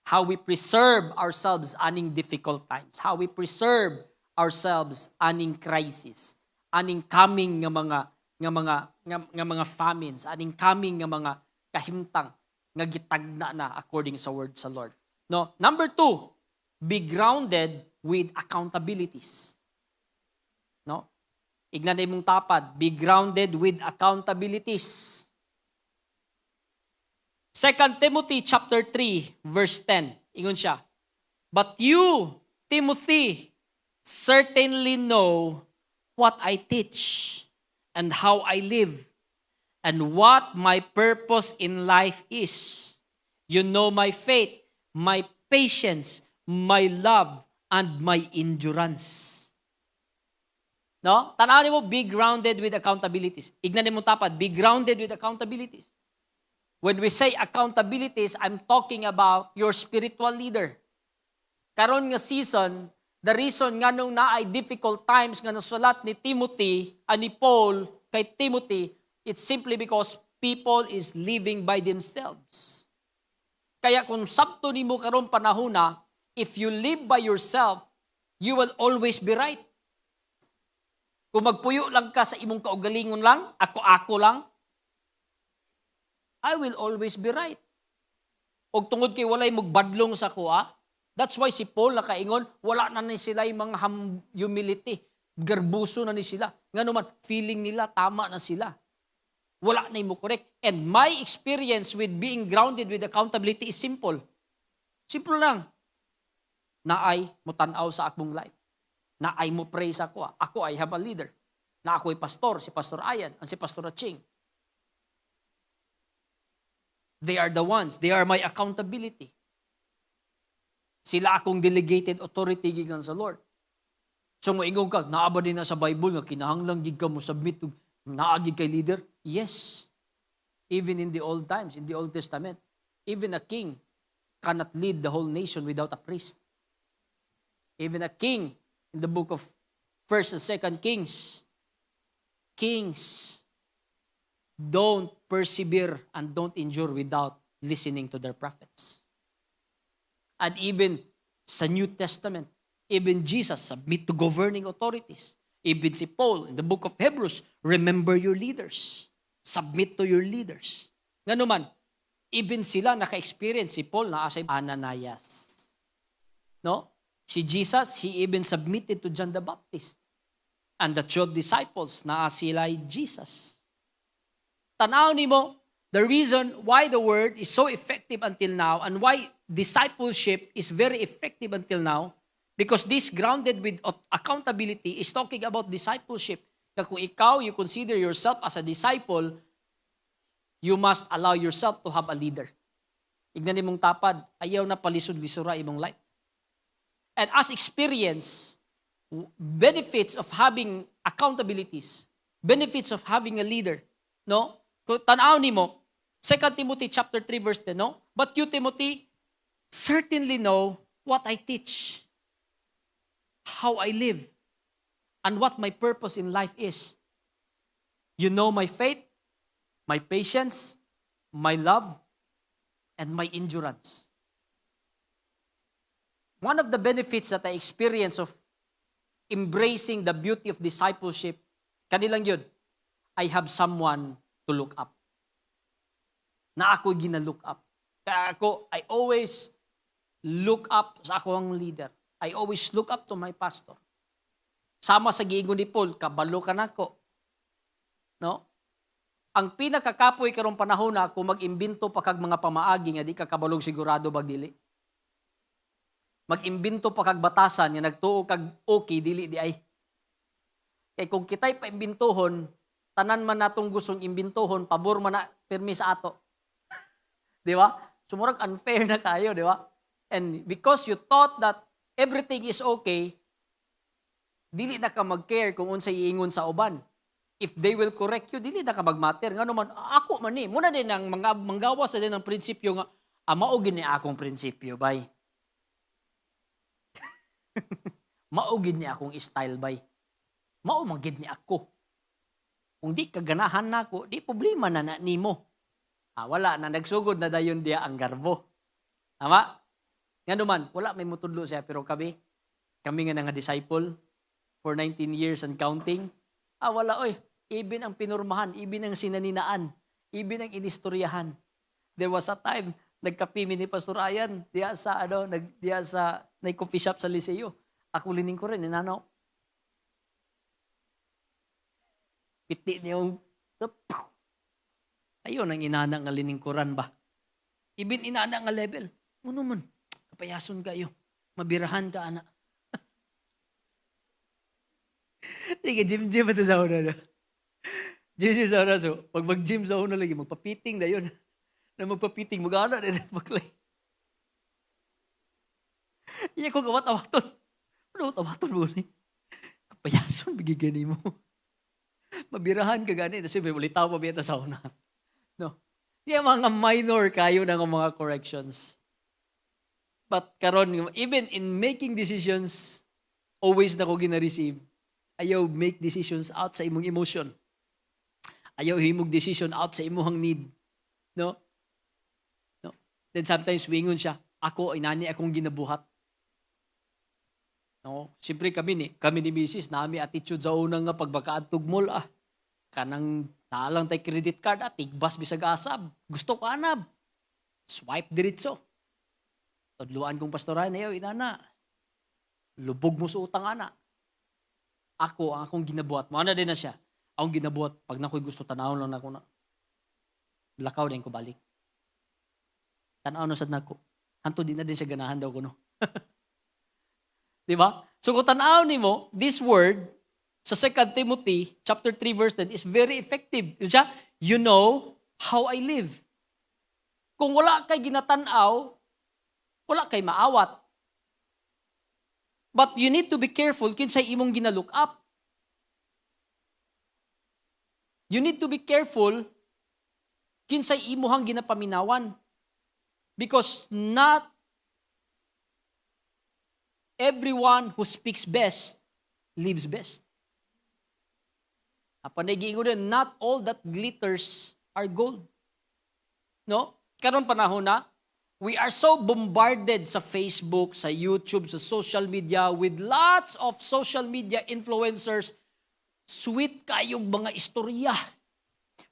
How we preserve ourselves aning difficult times. How we preserve ourselves aning crisis. Aning coming nga mga famines, aning coming nga mga kahimtang nga gitagna na according sa word sa Lord. No, number 2, be grounded with accountabilities. No? Ignan na imong tapad, be grounded with accountabilities. 2 Timothy chapter 3 verse 10. Ingon siya, but you, Timothy, certainly know what I teach and how I live and what my purpose in life is. You know my faith, my patience, my love, and my endurance. No? Tanaw mo, be grounded with accountabilities. Ignan mo tapad, be grounded with accountabilities. When we say accountabilities, I'm talking about your spiritual leader. Karon nga season, the reason nga nung naay difficult times nga nasulat ni Timothy, ni Paul kay Timothy, it's simply because people is living by themselves. Kaya kung sabto nimo karon panahon na, if you live by yourself, you will always be right. Kung magpuyo lang ka sa imong kaugalingon lang, ako lang, I will always be right. Og tungod kay walay magbadlong sa kuha, that's why si Paul nakaingon, wala na ni sila yung mga humility. Garbuso na ni sila. Nga naman, feeling nila, tama na sila. Wala na mo correct. And my experience with being grounded with accountability is simple. Simple lang. Naay mo tanaw sa akong life. Naay mo pray sa ako. Ako ay have a leader. Na ako ay pastor, si Pastor Ayan, ang si Pastor Aching. They are the ones. They are my accountability. Sila akong delegated authority gikan sa Lord. So moingon ka, naaba din na sa Bible nga kinahanglang gid ka mo submit to naagid kay leader? Yes. Even in the old times, in the Old Testament, even a king cannot lead the whole nation without a priest. Even a king in the book of 1st and 2nd Kings, kings don't persevere and don't endure without listening to their prophets. And even sa New Testament, even Jesus submit to governing authorities. Even si Paul in the book of Hebrews, remember your leaders. Submit to your leaders. Nga naman, even sila naka-experience, si Paul na asay Ananias. No? Si Jesus, he even submitted to John the Baptist. And the 12 disciples na sila Jesus. Tanaw nimo, the reason why the word is so effective until now and why discipleship is very effective until now, because this grounded with accountability is talking about discipleship. Kaya kung ikaw, you consider yourself as a disciple, you must allow yourself to have a leader. Ignan mong tapad, ayaw na palisod-lisura imong life. And as experience, benefits of having accountabilities, benefits of having a leader, no? Kung tanaw nimo, 2 Timothy chapter 3 verse 10, no? But you, Timothy, certainly know what I teach, how I live, and what my purpose in life is. You know my faith, my patience, my love, and my endurance. One of the benefits that I experience of embracing the beauty of discipleship, kanilang yun, I have someone to look up. Na ako gina-look up. Kaya ako, I always look up sa akong leader. I always look up to my pastor. Sama sa giingon ni Paul, kabalo ka nako. No? Ang pinakakapoy karong panahon na kung mag-imbento pa kag mga pamaagi nga di ka kabalog sigurado bag dili. Mag-imbento pa kag batasan nga nagtuo kag okay dili di ay. Kay kung kitay pa imbintohon, tanan man natong gustong imbintohon, pabor man na pirmi sa ato. Di ba? Sumurag unfair na kayo, di ba? And because you thought that everything is okay, dili na ka mag-care kung unsay iingon sa uban. If they will correct you, dili na ka mag-matter. Nga naman, ako man muna din ang mga manggawas na din ang prinsipyo nga, maugin ni akong prinsipyo, bay. Maugin ni akong style, bay. Maumagid ni ako. Kung di kaganahan na ako, di problema na nimo. Wala na, nagsugod na dayon diya ang garbo. Tama? Nga naman, wala may mutudlo siya, pero kami nga nga disciple for 19 years and counting, wala oy, even ang pinurmahan, even ang sinaninaan, even ang inistoryahan. There was a time, nagkapimi ni Pastor Ayan, diya sa coffee shop sa Liceo. Ako lining ko rin, inanaw. Piti niyong, ayun ang inana nga liningkuran ba? Ibin inana nga level. Ano man, kapayason kayo. Mabirahan ka, anak. Sige, gym ito sa una na. Gym sa una. So, pag mag-gym sa una lagi, magpapiting na yun. Na magpapiting, mag-ana na maglay. Iya ko gawat-awaton. Ano awaton mo ni? Kapayason, bigigani mo. Mabirahan ka gani. Kasi may ulitaw pa biyata sa una. No. Yung mga minor kayo ng mga corrections. But karon, even in making decisions, always na ko gina-receive, ayaw make decisions out sa imong emotion. Ayaw himog decision out sa imong need. No? No? Then sometimes wingon siya, ako, inani akong ginabuhat. No? Siyempre kami ni Mrs. nami attitude sa unang nga pagbakaadtog mall, kanang nalang tay credit card, tigbas bisag asab. Gusto ko anab. Swipe diretso. Tadluan kong pastoran, ayaw, inana. Lubog mo sa utang, ana. Ako, ang akong ginabuhat. Mauna din na siya. Akong ginabuhat, pag nako'y gusto, tanawon lang na ako na. Lakaw din ko balik. Tanaw na sad nako. Hanto din na din siya ganahan daw ko, no? Di ba? So kung tanaw ni mo, this word, sa 2 Timothy, chapter 3, verse 10, is very effective. Yun siya, you know how I live. Kung wala kay ginatanaw, wala kay maawat. But you need to be careful kinsay imong ginalook up. You need to be careful kinsay imuhang ginapaminawan. Because not everyone who speaks best lives best. Apan giingon din, not all that glitters are gold. No? Karon panahon na, we are so bombarded sa Facebook, sa YouTube, sa social media with lots of social media influencers. Sweet kayong mga istorya.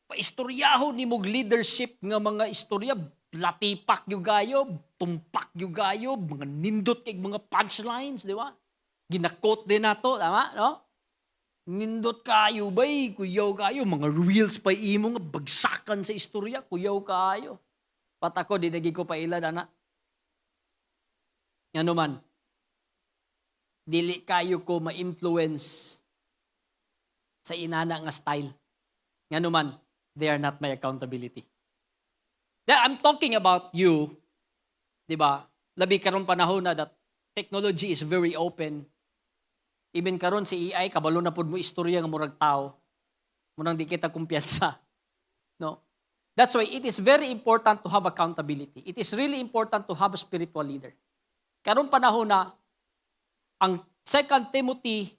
Paistoryahon ni mong leadership nga mga istorya. Latipak yung gayob, tumpak yung gayob, mga nindot kay mga punchlines, di ba? Ginakot din nato, tama? No? Nindot kayo bay, kuyaw kayo. Mga reels pa imo nga bagsakan sa istorya, kuyaw kayo. Pat ako, di naging ko pa ilan, anak. Ano man, dili kayo ko ma-influence sa inana nga style. Ano man, they are not my accountability. I'm talking about you, di ba? Labi karon panahon na that technology is very open. Even karon si AI, kabalo na pud mo istorya nga murag tao. Murang di kita kumpiyansa. No? That's why it is very important to have accountability. It is really important to have a spiritual leader. Karon panahon na, ang 2 Timothy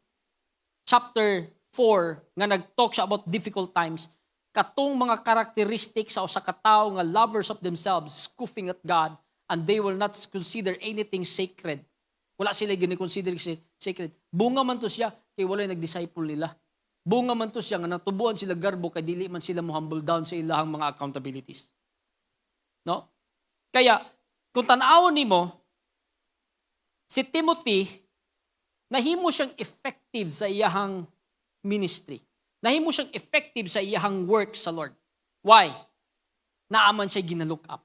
chapter 4 nga nag-talk siya about difficult times, katong mga characteristics sa usa ka tawo nga lovers of themselves, scoffing at God, and they will not consider anything sacred. Wala sila gini-consider sacred. Bunga man to siya, kay wala nag-disciple nila. Bunga man to siya nga natubuan sila garbo kay dili man sila mo humble down sa ilahang mga accountabilities. No? Kaya kung tan-awon nimo si Timothy nahimo siyang effective sa iyahang ministry. Nahimo siyang effective sa iyahang work sa Lord. Why? Naaman siya ginalook up.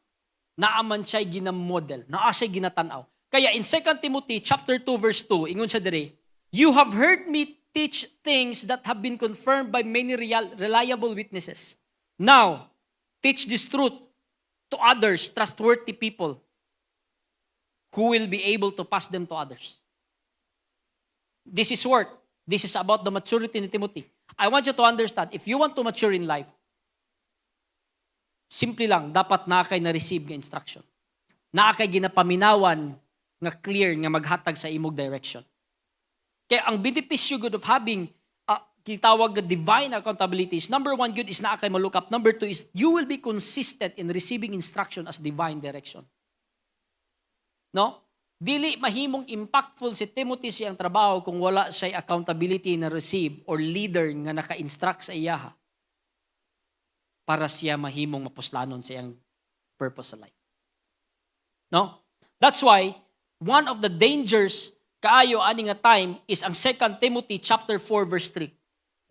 Naaman siya ginamodel. Naa siya ginatanaw. Kaya in 2 Timothy chapter 2 verse 2, ingon siya dire, you have heard me teach things that have been confirmed by many reliable witnesses. Now, teach this truth to others, trustworthy people, who will be able to pass them to others. This is work. This is about the maturity ni Timothy. I want you to understand, if you want to mature in life, simple lang, dapat na kay na-receive ng instruction. Na kay ginapaminawan nga clear nga maghatag sa imong direction. Kaya ang benepisyo good of having kitawag na divine accountabilities, number 1 good is na kay ma-look up. Number 2 is you will be consistent in receiving instruction as divine direction. No? Dili mahimong impactful si Timothy siyang trabaho kung wala siya accountability na receive or leader nga naka-instruct sa iyaha para siya mahimong mapuslanon sa iyang purpose sa life. No? That's why one of the dangers kaayo ani nga time is ang 2 Timothy chapter 4 verse 3.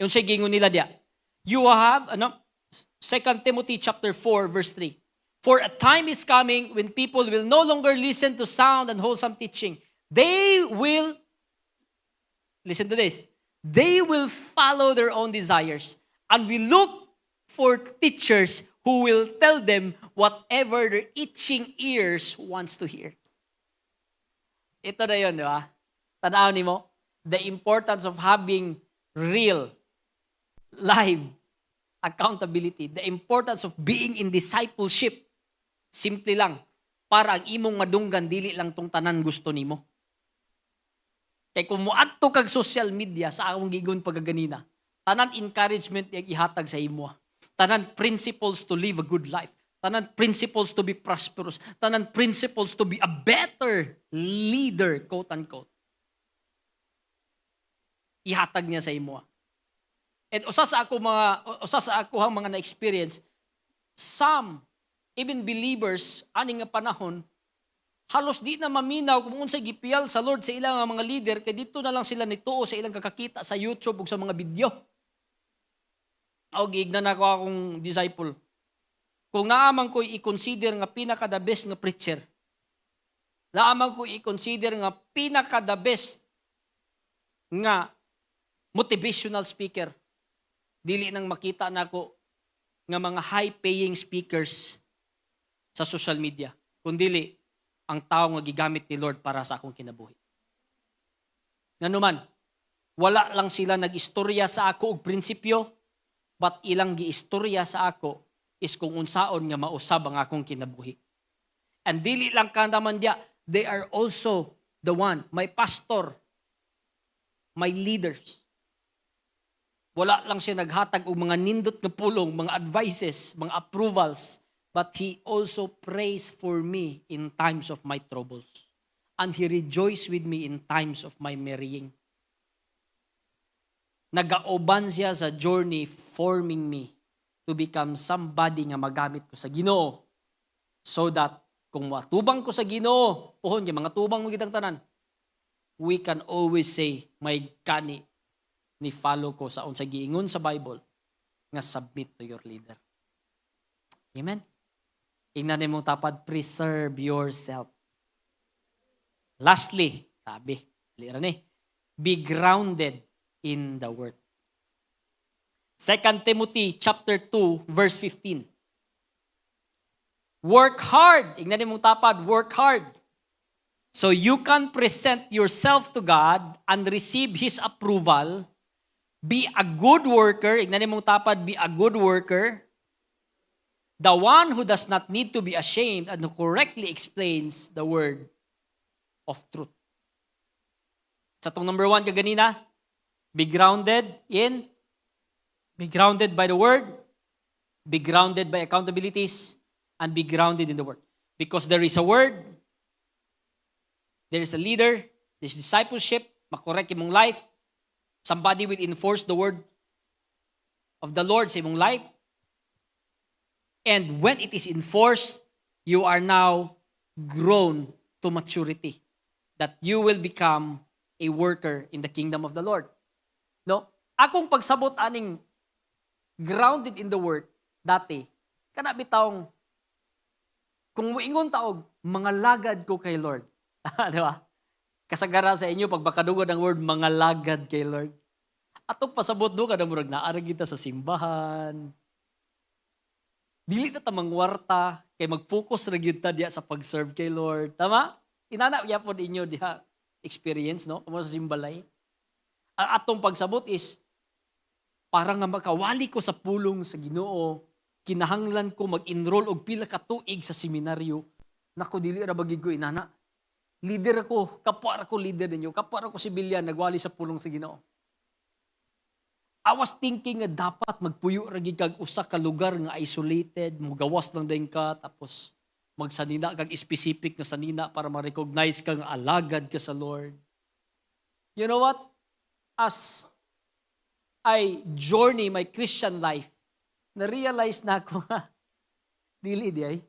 Yung siya gingon nila dia. You have 2 Timothy chapter 4 verse 3. For a time is coming when people will no longer listen to sound and wholesome teaching. They will, listen to this, they will follow their own desires and will look for teachers who will tell them whatever their itching ears wants to hear. Ito na yun, di ba? Tanaw ni mo, the importance of having real, live accountability, the importance of being in discipleship. Simple lang, para ang imong madunggan, dili lang tong tanan gusto nimo. Kay kung muadto kag social media sa akong gigon pagaganina, tanan encouragement yung ihatag sa imo. Tanan principles to live a good life. Tanan principles to be prosperous. Tanan principles to be a better leader, quote unquote. Ihatag niya sa imo. And usa sa ako ang mga na-experience, some even believers ani nga panahon halos di na maminaw kung unsay gipiyal sa Lord sa ilang mga leader kay dito na lang sila nituo sa ilang kakakita sa YouTube ug sa mga video. O giignan ako akong disciple. Kung naamang ko i-consider nga pinaka the best nga preacher, naamang ko i-consider nga pinaka the best nga motivational speaker, dili nang makita nako nga mga high-paying speakers sa social media, kundi ang tao nga gigamit ni Lord para sa akong kinabuhi. Nganuman, wala lang sila nag-istorya sa ako og prinsipyo, but ilang giistorya sa ako is kung unsaon nga mausab ang akong kinabuhi. And dili lang ka naman dia, they are also the one, my pastor, my leaders. Wala lang siya naghatag og mga nindot nga pulong, mga advices, mga approvals, but he also prays for me in times of my troubles. And he rejoiced with me in times of my marrying. Nagauban siya sa journey forming me to become somebody nga magamit ko sa Ginoo. So that kung matubang ko sa Ginoo, pohon yung mga tubang mo kitang tanan, we can always say, may kani ni follow ko sa unsay giingon sa Bible nga submit to your leader. Amen? Ingnan nimong tapad, preserve yourself. Lastly, sabi, be grounded in the Word. 2 Timothy chapter 2, verse 15. Work hard. Ingnan mong tapad, work hard. So you can present yourself to God and receive His approval. Be a good worker. Ingnan mong tapad, be a good worker. The one who does not need to be ashamed and who correctly explains the word of truth. Sa itong number 1 kaganina, be grounded by the Word, be grounded by accountabilities, and be grounded in the Word. Because there is a Word, there is a leader, there is discipleship, makorek imong life, somebody will enforce the Word of the Lord sa imong life, and when it is enforced, you are now grown to maturity, that you will become a worker in the kingdom of the Lord. No? Akong pagsabot aning grounded in the Word, dati, kana bitawng, kung muingon taog, mga lagad ko kay Lord. Di ba? Kasagara sa inyo, pag bakadugod ang word, mga lagad kay Lord. Atong pasabot do, kada murag naarag kita sa simbahan. Dili na tamang warta, kay mag-focus ra gyud ta diha sa pag-serve kay Lord. Tama? Inana yapon inyo diha experience, no? Kamo sa simbalay. Ang atong pagsabot is, para nga makawali ko sa pulong sa Ginoo, kinahanglan ko mag-enroll og pila ka tuig sa seminaryo. Naku, dili ra bagid ko inana. Leader ako, kapwa ako leader ninyo, kapwa ako sibilyan, nagwali sa pulong sa Ginoo. I was thinking nga dapat magpuyo ra gid kag usa ka lugar nga isolated, mugawas lang din ka, tapos magsanina kag specific nga sanina para ma-recognize ka nga alagad ka sa Lord. You know what? As I journey my Christian life, na-realize na ako nga, dili di ay.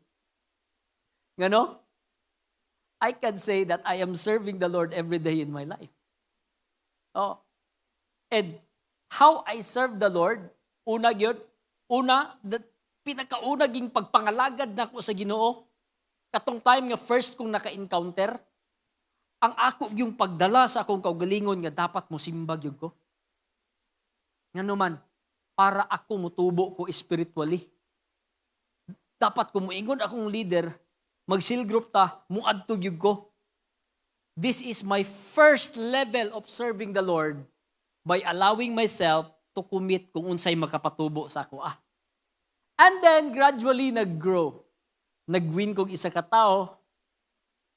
Ngano? I can say that I am serving the Lord every day in my life. Oh. And how I serve the Lord, pinakauna ging pagpangalagad na ko sa Ginoo, katong time nga first kong naka-encounter, ang ako yung pagdala sa akong kaugalingon nga dapat mo simbag yun ko. Nga naman, para ako mutubo ko spiritually. Dapat kung muingon akong leader, mag-seal group ta, muadtog yun ko. this is my first level of serving the Lord by allowing myself to commit kung unsay makapatubo sa ako. And then, gradually, nag-grow. Nag-win kong isa ka tao,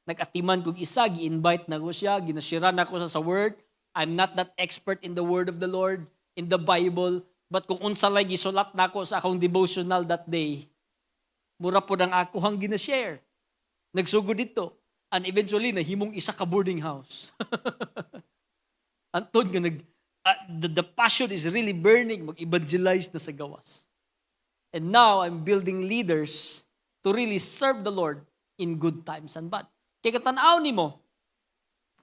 nag-atiman kong isa, gi-invite na ko siya, ginashira na ko sa word. I'm not that expert in the word of the Lord, in the Bible, but kung unsa lay gisulat na ko sa akong devotional that day, mura po ng ako hang ginashare. Nagsugod dito. And eventually, nahimong isa ka boarding house. Anton, the passion is really burning, mag-evangelize na sa gawas. And now, I'm building leaders to really serve the Lord in good times and bad. Kaya katanaw ni mo,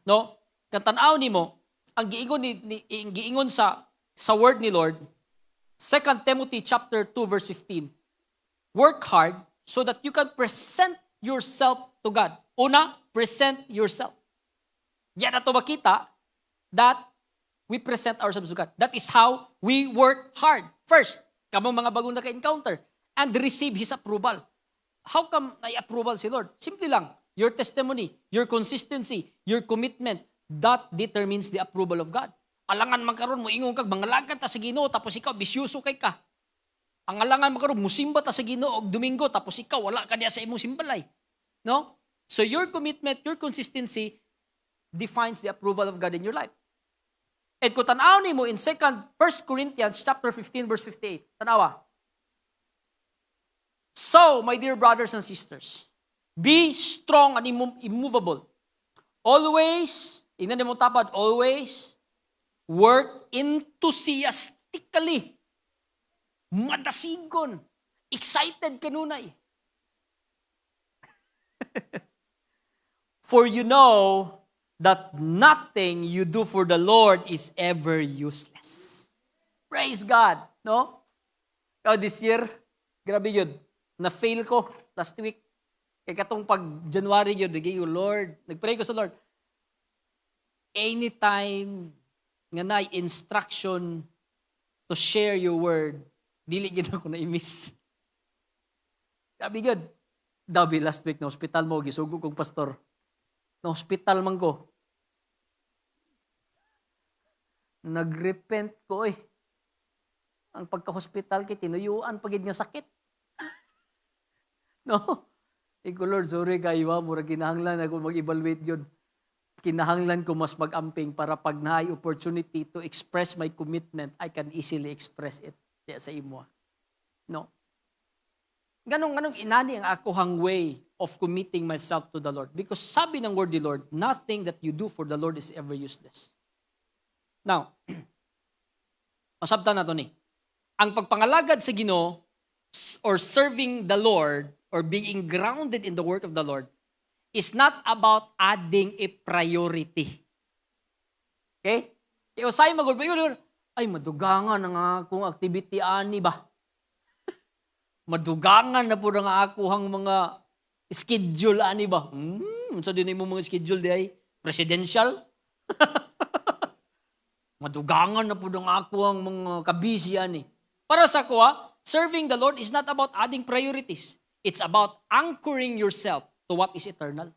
no? Katanaw ni mo, ang giingon sa word ni Lord, 2 Timothy chapter 2 verse 15. Work hard so that you can present yourself to God. Una, present yourself. Yan na ito makita that we present ourselves to God. That is how we work hard. First, kamong mga bagong naka-encounter and receive His approval. How come na-approval si Lord? Simple lang. Your testimony, your consistency, your commitment, that determines the approval of God. Alangan man karon mo ingon kag mangalagad ta sa Ginoo tapos ikaw bisyoso kay ka. Ang alangan man karon musimba ta sa Ginoo og Domingo tapos ikaw wala ka diya sa imong simbalay. No? So your commitment, your consistency defines the approval of God in your life. And kung tanaw nimo in 1 Corinthians chapter 15 verse 58. Tanawa. So, my dear brothers and sisters, be strong and immovable. Always, ingnan mo tapad, always work enthusiastically. Madasigon. Excited kanunay. For you know that nothing you do for the Lord is ever useless. Praise God. No? Oh, this year, grabe yun. Na-fail ko last week. Kaya katong pag January yun, Lord, nagpray ko sa Lord. Anytime nga na instruction to share your word, dili gid ako na-miss. Grabe yun. Dabi last week na hospital mo, gisugo kong pastor. Na hospital man ko. Nagrepent ko eh. Ang pagka-hospital kay tinuyuan pagid nga sakit. No? Iko Lord, sorry kayo, mura kinahanglan ako mag-evaluate yun. Kinahanglan ko mas mag-amping para pag naay opportunity to express my commitment, I can easily express it sa imo. No? Ganong inani ang akohang way of committing myself to the Lord. Because sabi ng word ni Lord, nothing that you do for the Lord is ever useless. Now, masabtan na ito ni. Ang pagpangalagad sa Ginoo or serving the Lord or being grounded in the work of the Lord is not about adding a priority. Okay? Usay magod ay madugangan ang akong activity ani ba? Madugangan na po ng akuhang mga schedule ani ba? Unsa din mo mga schedule di ay presidential? Madugangan na po ng akuhang mga kabisi ani. Para sa kuha, serving the Lord is not about adding priorities. It's about anchoring yourself to what is eternal.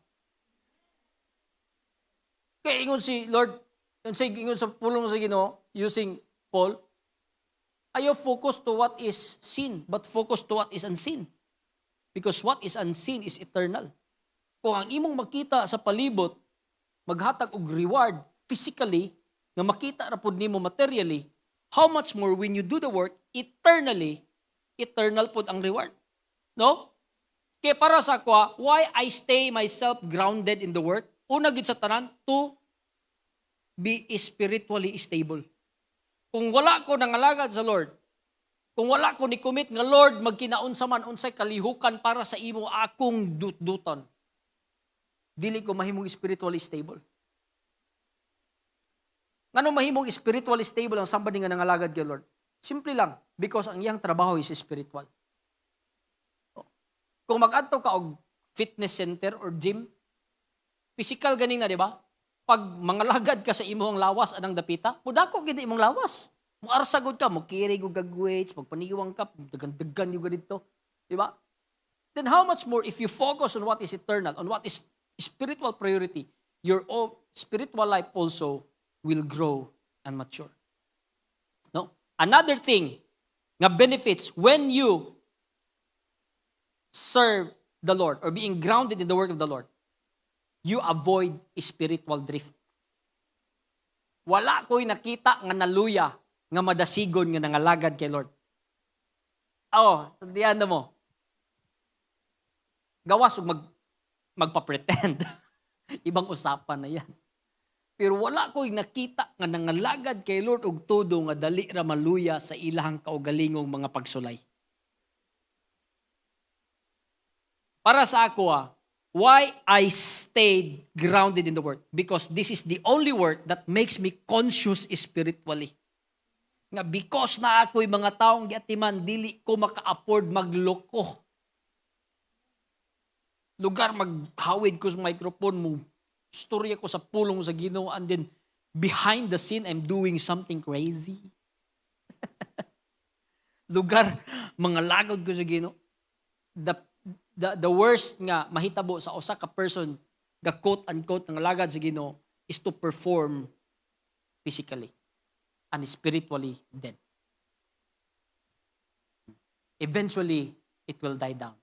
Kaya ingon si Lord, ingon sa pulong sa Ginoo, using Paul, ayaw focus to what is seen, but focus to what is unseen. Because what is unseen is eternal. Kung ang imong makita sa palibot, maghatag og reward physically, nga makita ra pud nimo materially, how much more when you do the work eternally, eternal pud ang reward. No? Kaya para sa kwa, why I stay myself grounded in the work? Una gid sa tanan, to be spiritually stable. Kung wala ko nangalagad sa Lord, kung wala ko ni commit nga Lord, magkinaunsa man unsay kalihukan para sa imo akong dutduton, dili ko mahimong spiritually stable. Ngano mahimong spiritually stable ang somebody nga nangalagad kay Lord? Simple lang, because ang iyang trabaho is spiritual. Kung mag-adto ka og fitness center or gym, physical ganing na, di ba? Pag mangalagad ka sa imong lawas anang dapita, mudako gid imong lawas. Mo arsagod ka, mo carry og weights, magpaniwang ka, dagan-dagan yung dito, di ba? Then how much more if you focus on what is eternal, on what is spiritual priority, your spiritual life also will grow and mature. No? Another thing nga benefits when you serve the Lord or being grounded in the work of the Lord, you avoid spiritual drift. Wala ko'y nakita nga naluya, nga madasigon, nga nangalagad kay Lord. Diyan na mo. Gawas magpa-pretend. Ibang usapan na yan. Pero wala ko'y nakita nga nangalagad kay Lord og todo nga dali ra maluya sa ilahang kaugalingong mga pagsulay. Para sa ako, why I stayed grounded in the Word? Because this is the only work that makes me conscious spiritually. Nga because na ako'y mga taong giatiman, dili ko maka-afford magloko. Lugar maghawid ko sa microphone mo, storya ko sa pulong sa Ginoo, and then behind the scene, I'm doing something crazy. Lugar, mga lagod ko sa Ginoo. The worst nga mahitabo sa usa ka person nga quote-unquote nga lagad sa Ginoo is to perform physically and spiritually dead. Eventually, it will die down.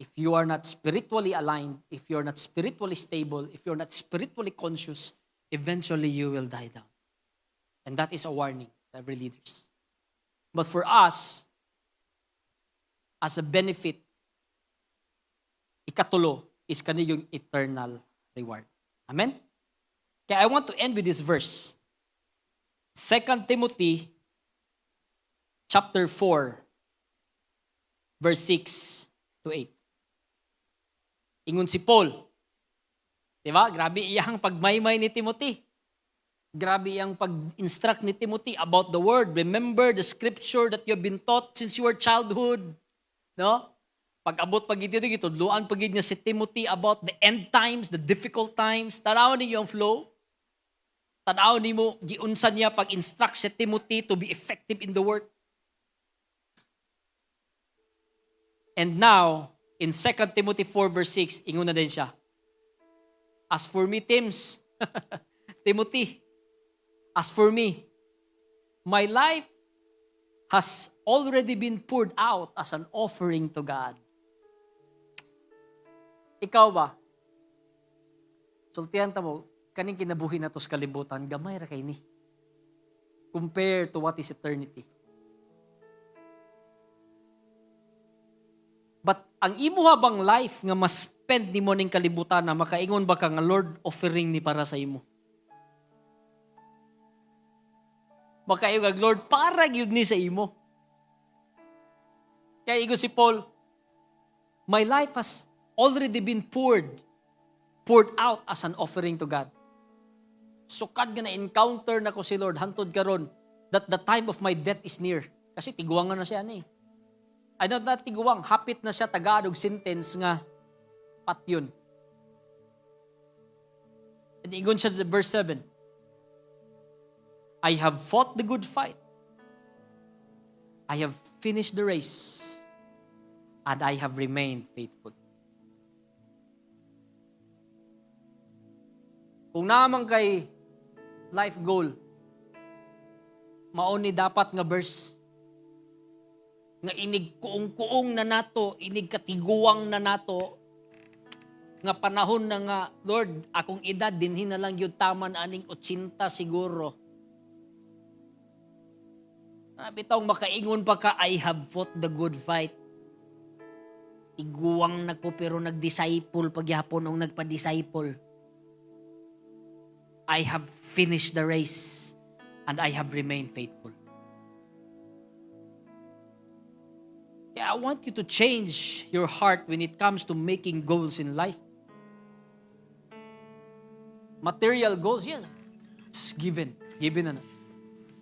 If you are not spiritually aligned, if you're not spiritually stable, if you're not spiritually conscious, eventually you will die down. And that is a warning to every leaders. But for us, as a benefit, ikatulo is kaniyong eternal reward. Amen? Kaya I want to end with this verse. 2 Timothy chapter 4, verse 6 to 8. Ingon si Paul. Diba? Grabe iyang pagmaymay ni Timothy. Grabe iyang pag-instruct ni Timothy about the word. Remember the scripture that you have been taught since your childhood. No? Pag-abot pag-ito, tudluan pag-ito niya si Timothy about the end times, the difficult times. Tanawin niyo ang flow. Tanawin niyo, giunsan niya pag-instruct si Timothy to be effective in the work. And now, in 2 Timothy 4 verse 6, ingon na din siya. As for me, Timothy, as for me, my life has already been poured out as an offering to God. Ikaw ba? Sultihan ta mo, kaning kinabuhi na to sa kalibutan, gamay ra kay ni. Compared to what is eternity. But ang imo habang life nga mas spend nimo ning kalibutan na makaingon ba ka nga Lord offering ni para sa imo? Makaingon Lord para gyud ni sa imo. Kaya igo si Paul, my life has already been poured out as an offering to God. Sukad nga na-encounter na ko si Lord, hantod karon that the time of my death is near. Kasi tiguangan na siya ni. I don't not tiguang, hapit na siya tagadog sentence nga patyon. And ingon siya sa verse 7, I have fought the good fight. I have finished the race. And I have remained faithful. Kung naman kay life goal, mauni dapat nga verse nga inig kuong-kuong na nato, inig katiguang na nato, nga panahon na nga, Lord, akong edad dinhin na lang yun taman aning 80 siguro. Bitaw makaingon pa ka, I have fought the good fight. Iguwang na ko pero nag-disciple pagyapon o nagpa-disciple. I have finished the race and I have remained faithful. I want you to change your heart when it comes to making goals in life. Material goals, yes. Just given.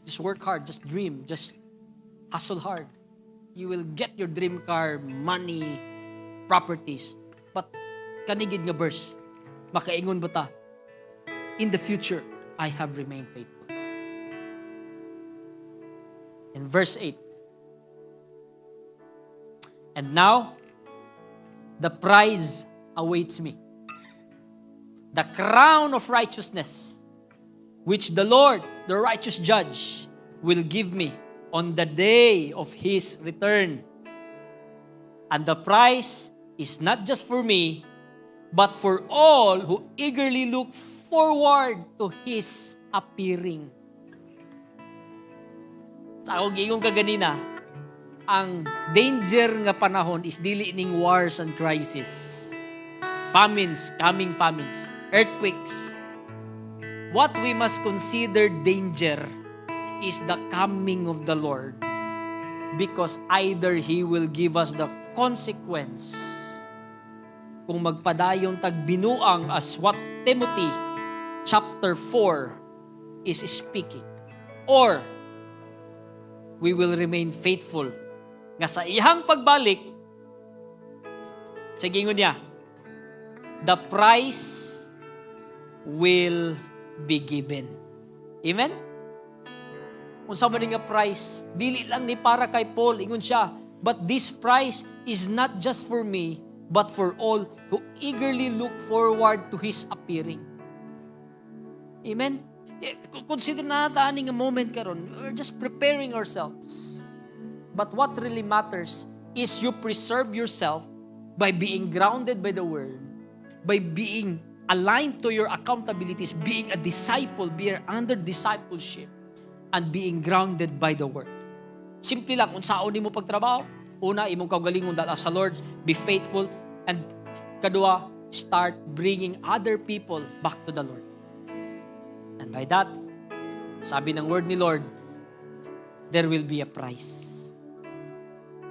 Just work hard, just dream, just hustle hard. You will get your dream car, money, properties. But kanigid nga verse, makaingon ba ta? In the future, I have remained faithful. In verse 8, and now, the prize awaits me. the crown of righteousness, which the Lord, the righteous judge, will give me on the day of His return. And the prize is not just for me, but for all who eagerly look forward to His appearing. Sa akong giingong kaganina, ang danger nga panahon is dili ning wars and crisis. Famines, coming famines, earthquakes. What we must consider danger is the coming of the Lord, because either He will give us the consequence kung magpadayon tagbinuang as what Timothy chapter 4 is speaking, or we will remain faithful nga sa iyang pagbalik, sa gingon niya, the price will be given. Amen? Unsa man nga price, dili lang ni para kay Paul, ingon siya, but this price is not just for me, but for all who eagerly look forward to His appearing. Amen? Consider na natin nga moment karon. We're just preparing ourselves. But what really matters is you preserve yourself by being grounded by the Word, by being aligned to your accountabilities, being a disciple, being under discipleship, and being grounded by the Word. Simple lang, unsaon nimo pagtrabaho, una, imong kaugalingon dala sa Lord, be faithful, and kadua, start bringing other people back to the Lord. And by that, sabi ng word ni Lord, there will be a price.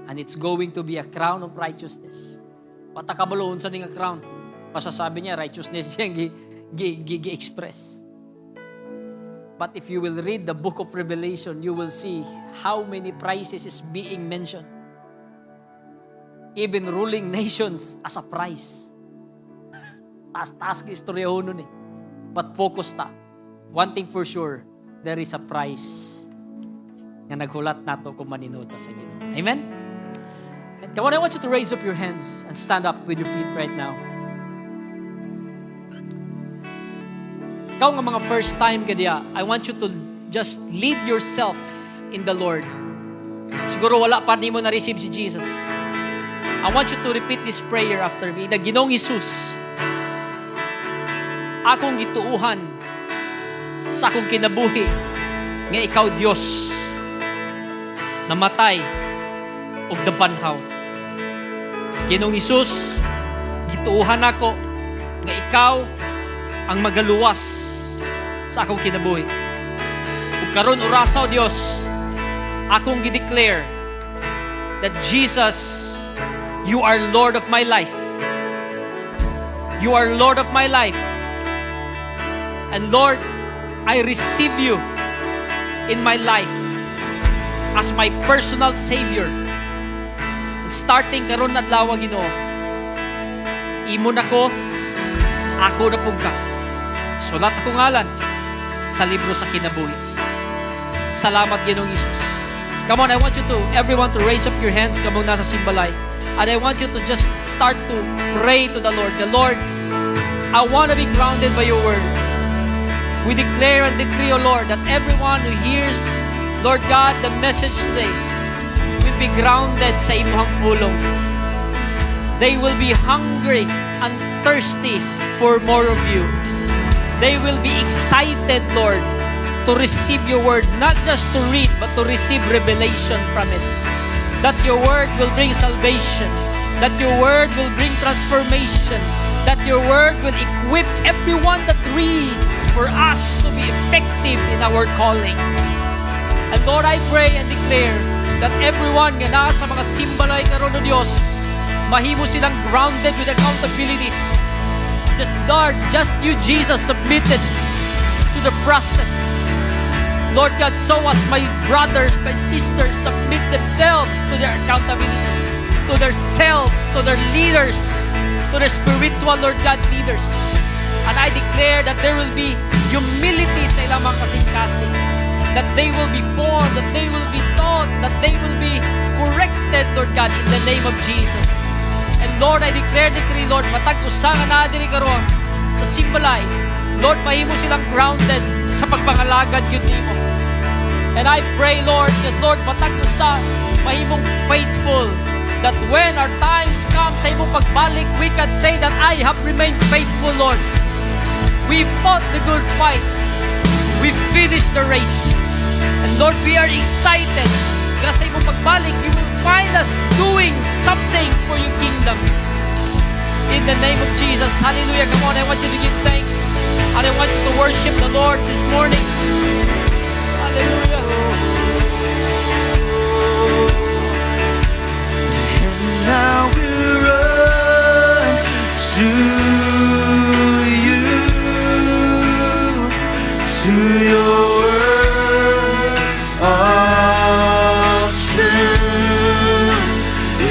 And it's going to be a crown of righteousness. Patakabaloon sa nga crown. Pasasabi niya, righteousness yung gi-express. But if you will read the book of Revelation, you will see how many prices is being mentioned. Even ruling nations as a prize. Taas-taas ka istorya ho nun eh. But focus ta. One thing for sure, there is a price nga naghulat nato kung maninuta sa Ginoo. Amen? And come on, I want you to raise up your hands and stand up with your feet right now. Ikaw nga mga first time ka diya, I want you to just lead yourself in the Lord. Siguro wala pa ni mo na-receive si Jesus. I want you to repeat this prayer after me. Na Ginoong Hesus, akong gituuhan sa akong kinabuhi nga ikaw Dios namatay og dapanhaw. Ginoong Hesus, gituuhan ako nga ikaw ang magaluwas sa akong kinabuhi. Ug karon orasaw Dios, akong gi-declare that Jesus, you are Lord of my life. You are Lord of my life. And Lord, I receive you in my life as my personal Savior. And starting karon adlaw Ginoo, imo nako, ako na pug ka. Sulat ako ngalan sa libro sa kinabuhi. Salamat Ginoong Hesus. Come on, I want you to, everyone to raise up your hands kamong nasa simbalay. And I want you to just start to pray to the Lord. The Lord, I want to be grounded by your word. We declare and decree, O Lord, that everyone who hears, Lord God, the message today will be grounded sa imong pulong. They will be hungry and thirsty for more of you. They will be excited, Lord, to receive your word, not just to read, but to receive revelation from it. That your word will bring salvation, that your word will bring transformation, that your word will equip everyone that reads for us to be effective in our calling. And Lord, I pray and declare that everyone nga nasa mga simbalay karon o Dios, mahimo silang grounded with accountabilities. Just Lord, just you Jesus submitted to the process. Lord God, so as my brothers, my sisters submit themselves to their accountabilities, to their selves, to their leaders, to their spiritual, Lord God, leaders. And I declare that there will be humility sa ilang mga kasing-kasing, that they will be formed, that they will be taught, that they will be corrected, Lord God, in the name of Jesus. And Lord, I declare, Lord, matag-usangan na diri karon sa Simbalay, Lord, mahimo silang grounded sa pagpangalagad yun nimo. And I pray, Lord, yes, Lord, matag sa mahimong faithful, that when our times come sa imong pagbalik, we can say that I have remained faithful, Lord. We fought the good fight. We finished the race. And Lord, we are excited kasi sa imong pagbalik, you will find us doing something for your kingdom. In the name of Jesus, hallelujah. Come on, I want you to give thanks. And I want you to worship the Lord this morning. Hallelujah. Now we run to you, to your words of truth,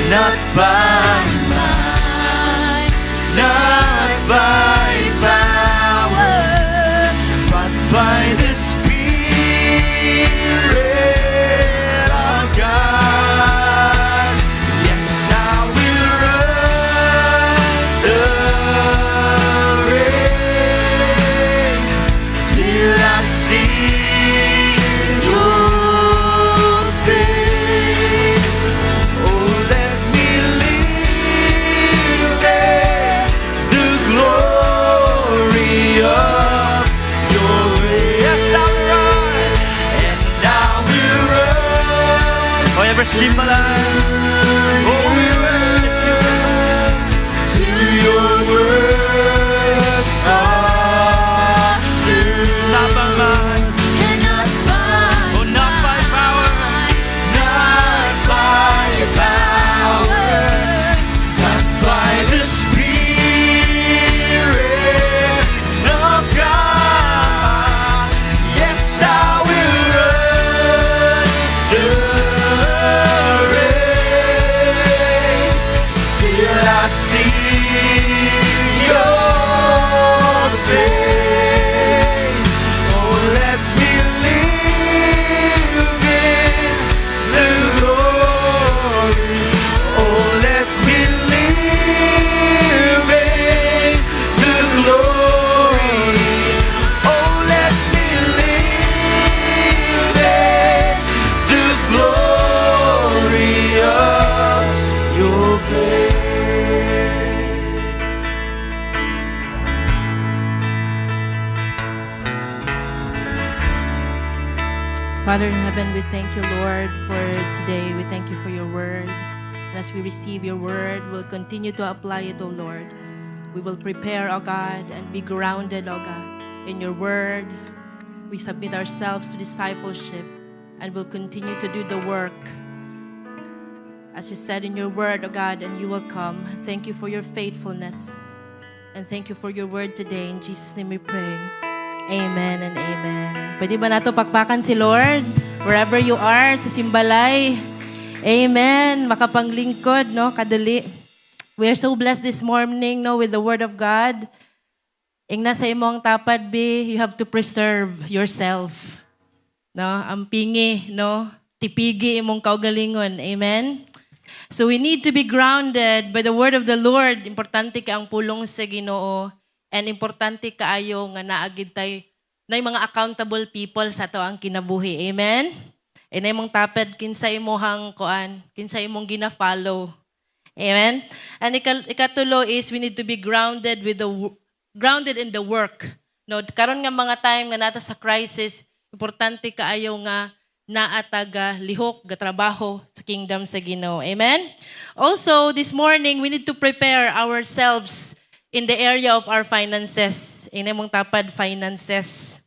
not by might, not by power, but by the Spirit of God. Yes, I will run the race till I see your face. Oh, let me live in the glory of your grace. Yes, I will run. Yes, I will run. Oh, ever symbolize? Oh, we worship you to your words of truth. Not by might, oh, not by power, not by power, but by the Spirit of God. Yes, I will run the race till I see your face. Oh, let me live in the glory. Oh, let me live in the glory. Oh, let me live in the glory of your grace. Father in heaven, we thank you, Lord, for today. We thank you for your word. And as we receive your word, we'll continue to apply it, O Lord. We will prepare, O God, and be grounded, O God, in your word. We submit ourselves to discipleship and will continue to do the work. As you said in your word, O God, and you will come. Thank you for your faithfulness. And thank you for your word today. In Jesus' name we pray. Amen and amen. Pwede ba nato pakpakan si Lord? Wherever you are, sa Simbalay. Amen. Makapanglingkod, no? Kadali. We are so blessed this morning, no, with the Word of God. Ing nasa imong tapad, be, you have to preserve yourself. No? Ang pingi, no? Tipigi imong kaugalingon. Amen? So we need to be grounded by the Word of the Lord. Importante ka ang pulong sa Ginoo. And importante kaayo nga naagid tayo na yung mga accountable people sa to ang kinabuhi. Amen? E na imong tapad kinsa imong kuan, kinsa imong gina-follow. Amen? And ikatulo is we need to be grounded grounded in the work. No, karon nga mga time nga nata sa crisis, importante kaayo nga naataga lihok ga trabaho sa kingdom sa Ginoo. Amen? Also, this morning we need to prepare ourselves in the area of our finances. Ina mong tapad finances.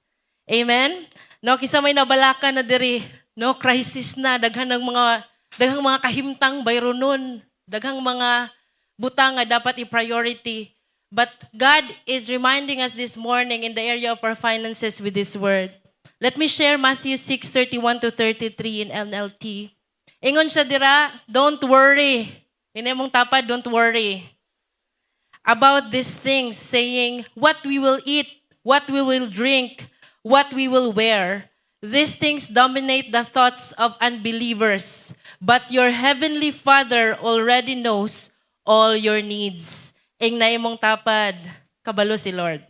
Amen? No, kisa may nabalakan na diri, no, crisis na, daghang mga kahimtang bayronon, daghang mga butang nga dapat i-priority. But God is reminding us this morning in the area of our finances with this word. Let me share Matthew 6:31-33 in NLT. Ingon siya dira, don't worry. Ina mong tapad, don't worry about these things, saying, what we will eat, what we will drink, what we will wear. These things dominate the thoughts of unbelievers, but your heavenly Father already knows all your needs. Ing na imong tapad. kabalo si Lord.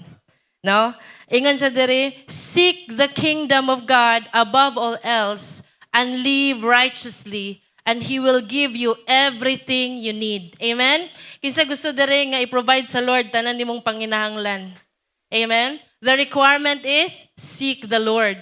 No? Ingon siya diri, seek the kingdom of God above all else and live righteously, and He will give you everything you need. Amen? Kinsa gusto diri nga i-provide sa Lord tanan nimong panginahanglan. Amen? The requirement is seek the Lord.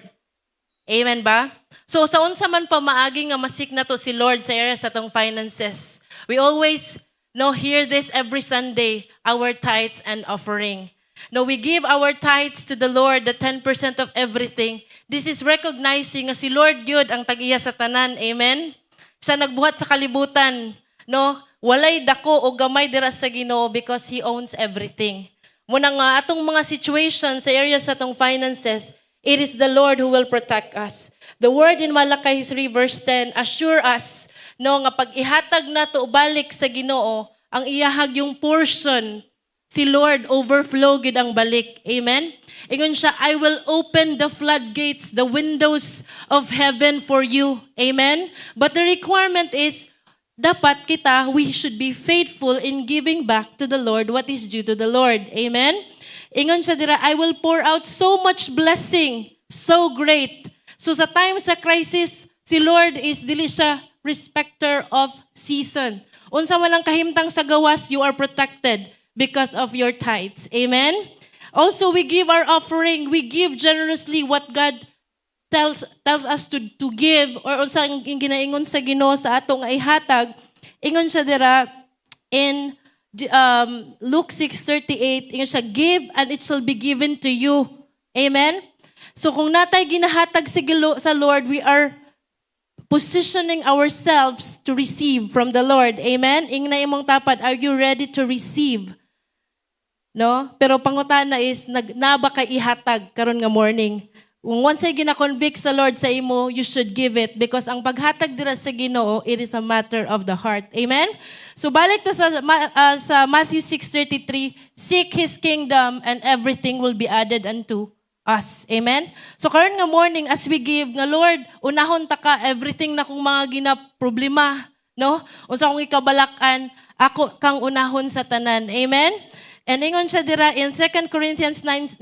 Amen ba? So sa unsa man pa maagi nga masik na to si Lord sa area sa atong finances. We always hear this every Sunday, our tithes and offering. No, we give our tithes to the Lord, the 10% of everything. This is recognizing nga si Lord Gyud ang tag-iya sa tanan. Amen? Siya nagbuhat sa kalibutan. No? Walay dako o gamay dira sa Ginoo because He owns everything. Muna nga atong mga situations sa area sa atong finances, it is the Lord who will protect us. The word in Malachi 3 verse 10 assure us nga pag ihatag na to balik sa Ginoo, ang iyahag yung portion, si Lord overflow gid ang balik. Amen? Ingon siya, I will open the floodgates, the windows of heaven for you. Amen? But the requirement is, dapat we should be faithful in giving back to the Lord what is due to the Lord. Amen? Ingon siya dira, I will pour out so much blessing, so great. So sa time sa crisis, si Lord is dili siya respecter of season. Unsa man ang kahimtang sa gawas, you are protected because of your tithes. Amen? Also, we give our offering. We give generously what God tells us to give, or unsa ang ginaingon sa Ginoo sa atong ihatag. Ingon siya dira in Luke 6:38, ingon siya, give and it shall be given to you. Amen? So kung natay ginahatag sa Lord, we are positioning ourselves to receive from the Lord. Amen? Ingna imong tapat, are you ready to receive? No? Pero pangutana is, naba kay ihatag karon nga morning. Kung once ay gina-convict sa Lord sa imo, you should give it because ang paghatag dira sa Ginoo, it is a matter of the heart. Amen? So balik to sa Matthew 6:33, seek His kingdom and everything will be added unto us. Amen? So karon nga morning, as we give, nga Lord, unahon ta ka everything na kung mga ginaproblema, no? Unsa kung ikabalakan, ako kang unahon sa tanan. Amen? And ingon siya dira in 2 Corinthians 9:8,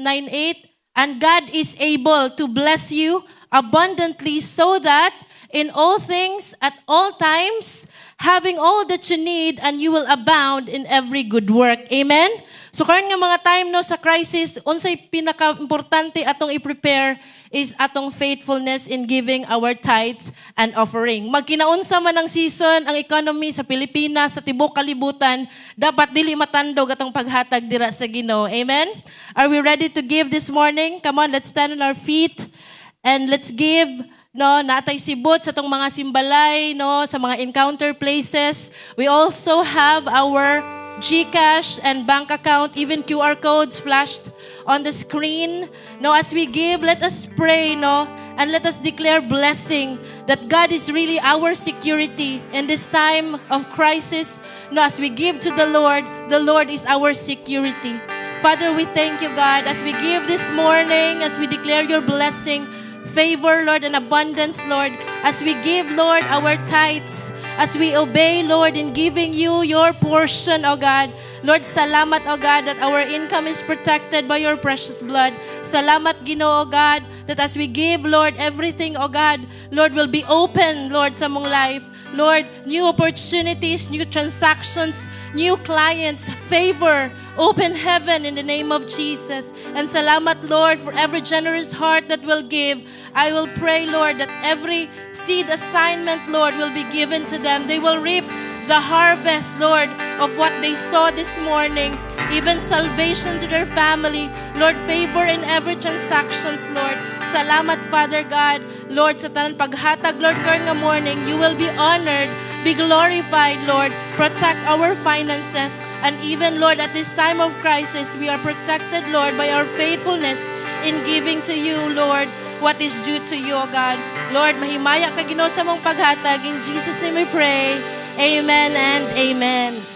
and God is able to bless you abundantly so that in all things, at all times, having all that you need, and you will abound in every good work. Amen? So karon nga mga time sa crisis, unsay pinaka-importante atong i-prepare is atong faithfulness in giving our tithes and offering. Magkinaunsa man ang season, ang economy sa Pilipinas, sa tibok kalibutan, dapat dili matandog atong paghatag dira sa Ginoo. Amen? Are we ready to give this morning? Come on, let's stand on our feet and let's give. Natay sibot sa tong mga simbalay, sa mga encounter places. We also have our GCash and bank account, even QR codes flashed on the screen. As we give, let us pray, and let us declare blessing that God is really our security in this time of crisis. As we give to the Lord is our security. Father, we thank you, God, as we give this morning, as we declare your blessing, favor, Lord, and abundance, Lord, as we give, Lord, our tithes, as we obey, Lord, in giving you your portion, O God. Lord, salamat, O God, that our income is protected by your precious blood. Salamat, Ginoo, O God, that as we give, Lord, everything, O God, Lord, will be open, Lord, sa mong life. Lord, new opportunities, new transactions, new clients, favor, open heaven in the name of Jesus. And salamat, Lord, for every generous heart that will give. I will pray, Lord, that every seed assignment, Lord, will be given to them. They will reap the harvest, Lord, of what they saw this morning. Even salvation to their family. Lord, favor in every transactions, Lord. Salamat, Father God. Lord, sa tanan paghatag, Lord, karon nga morning, you will be honored, be glorified, Lord. Protect our finances. And even, Lord, at this time of crisis, we are protected, Lord, by our faithfulness in giving to you, Lord, what is due to you, O God. Lord, mahimaya ka Ginoo sa mong paghatag. In Jesus' name we pray. Amen and amen.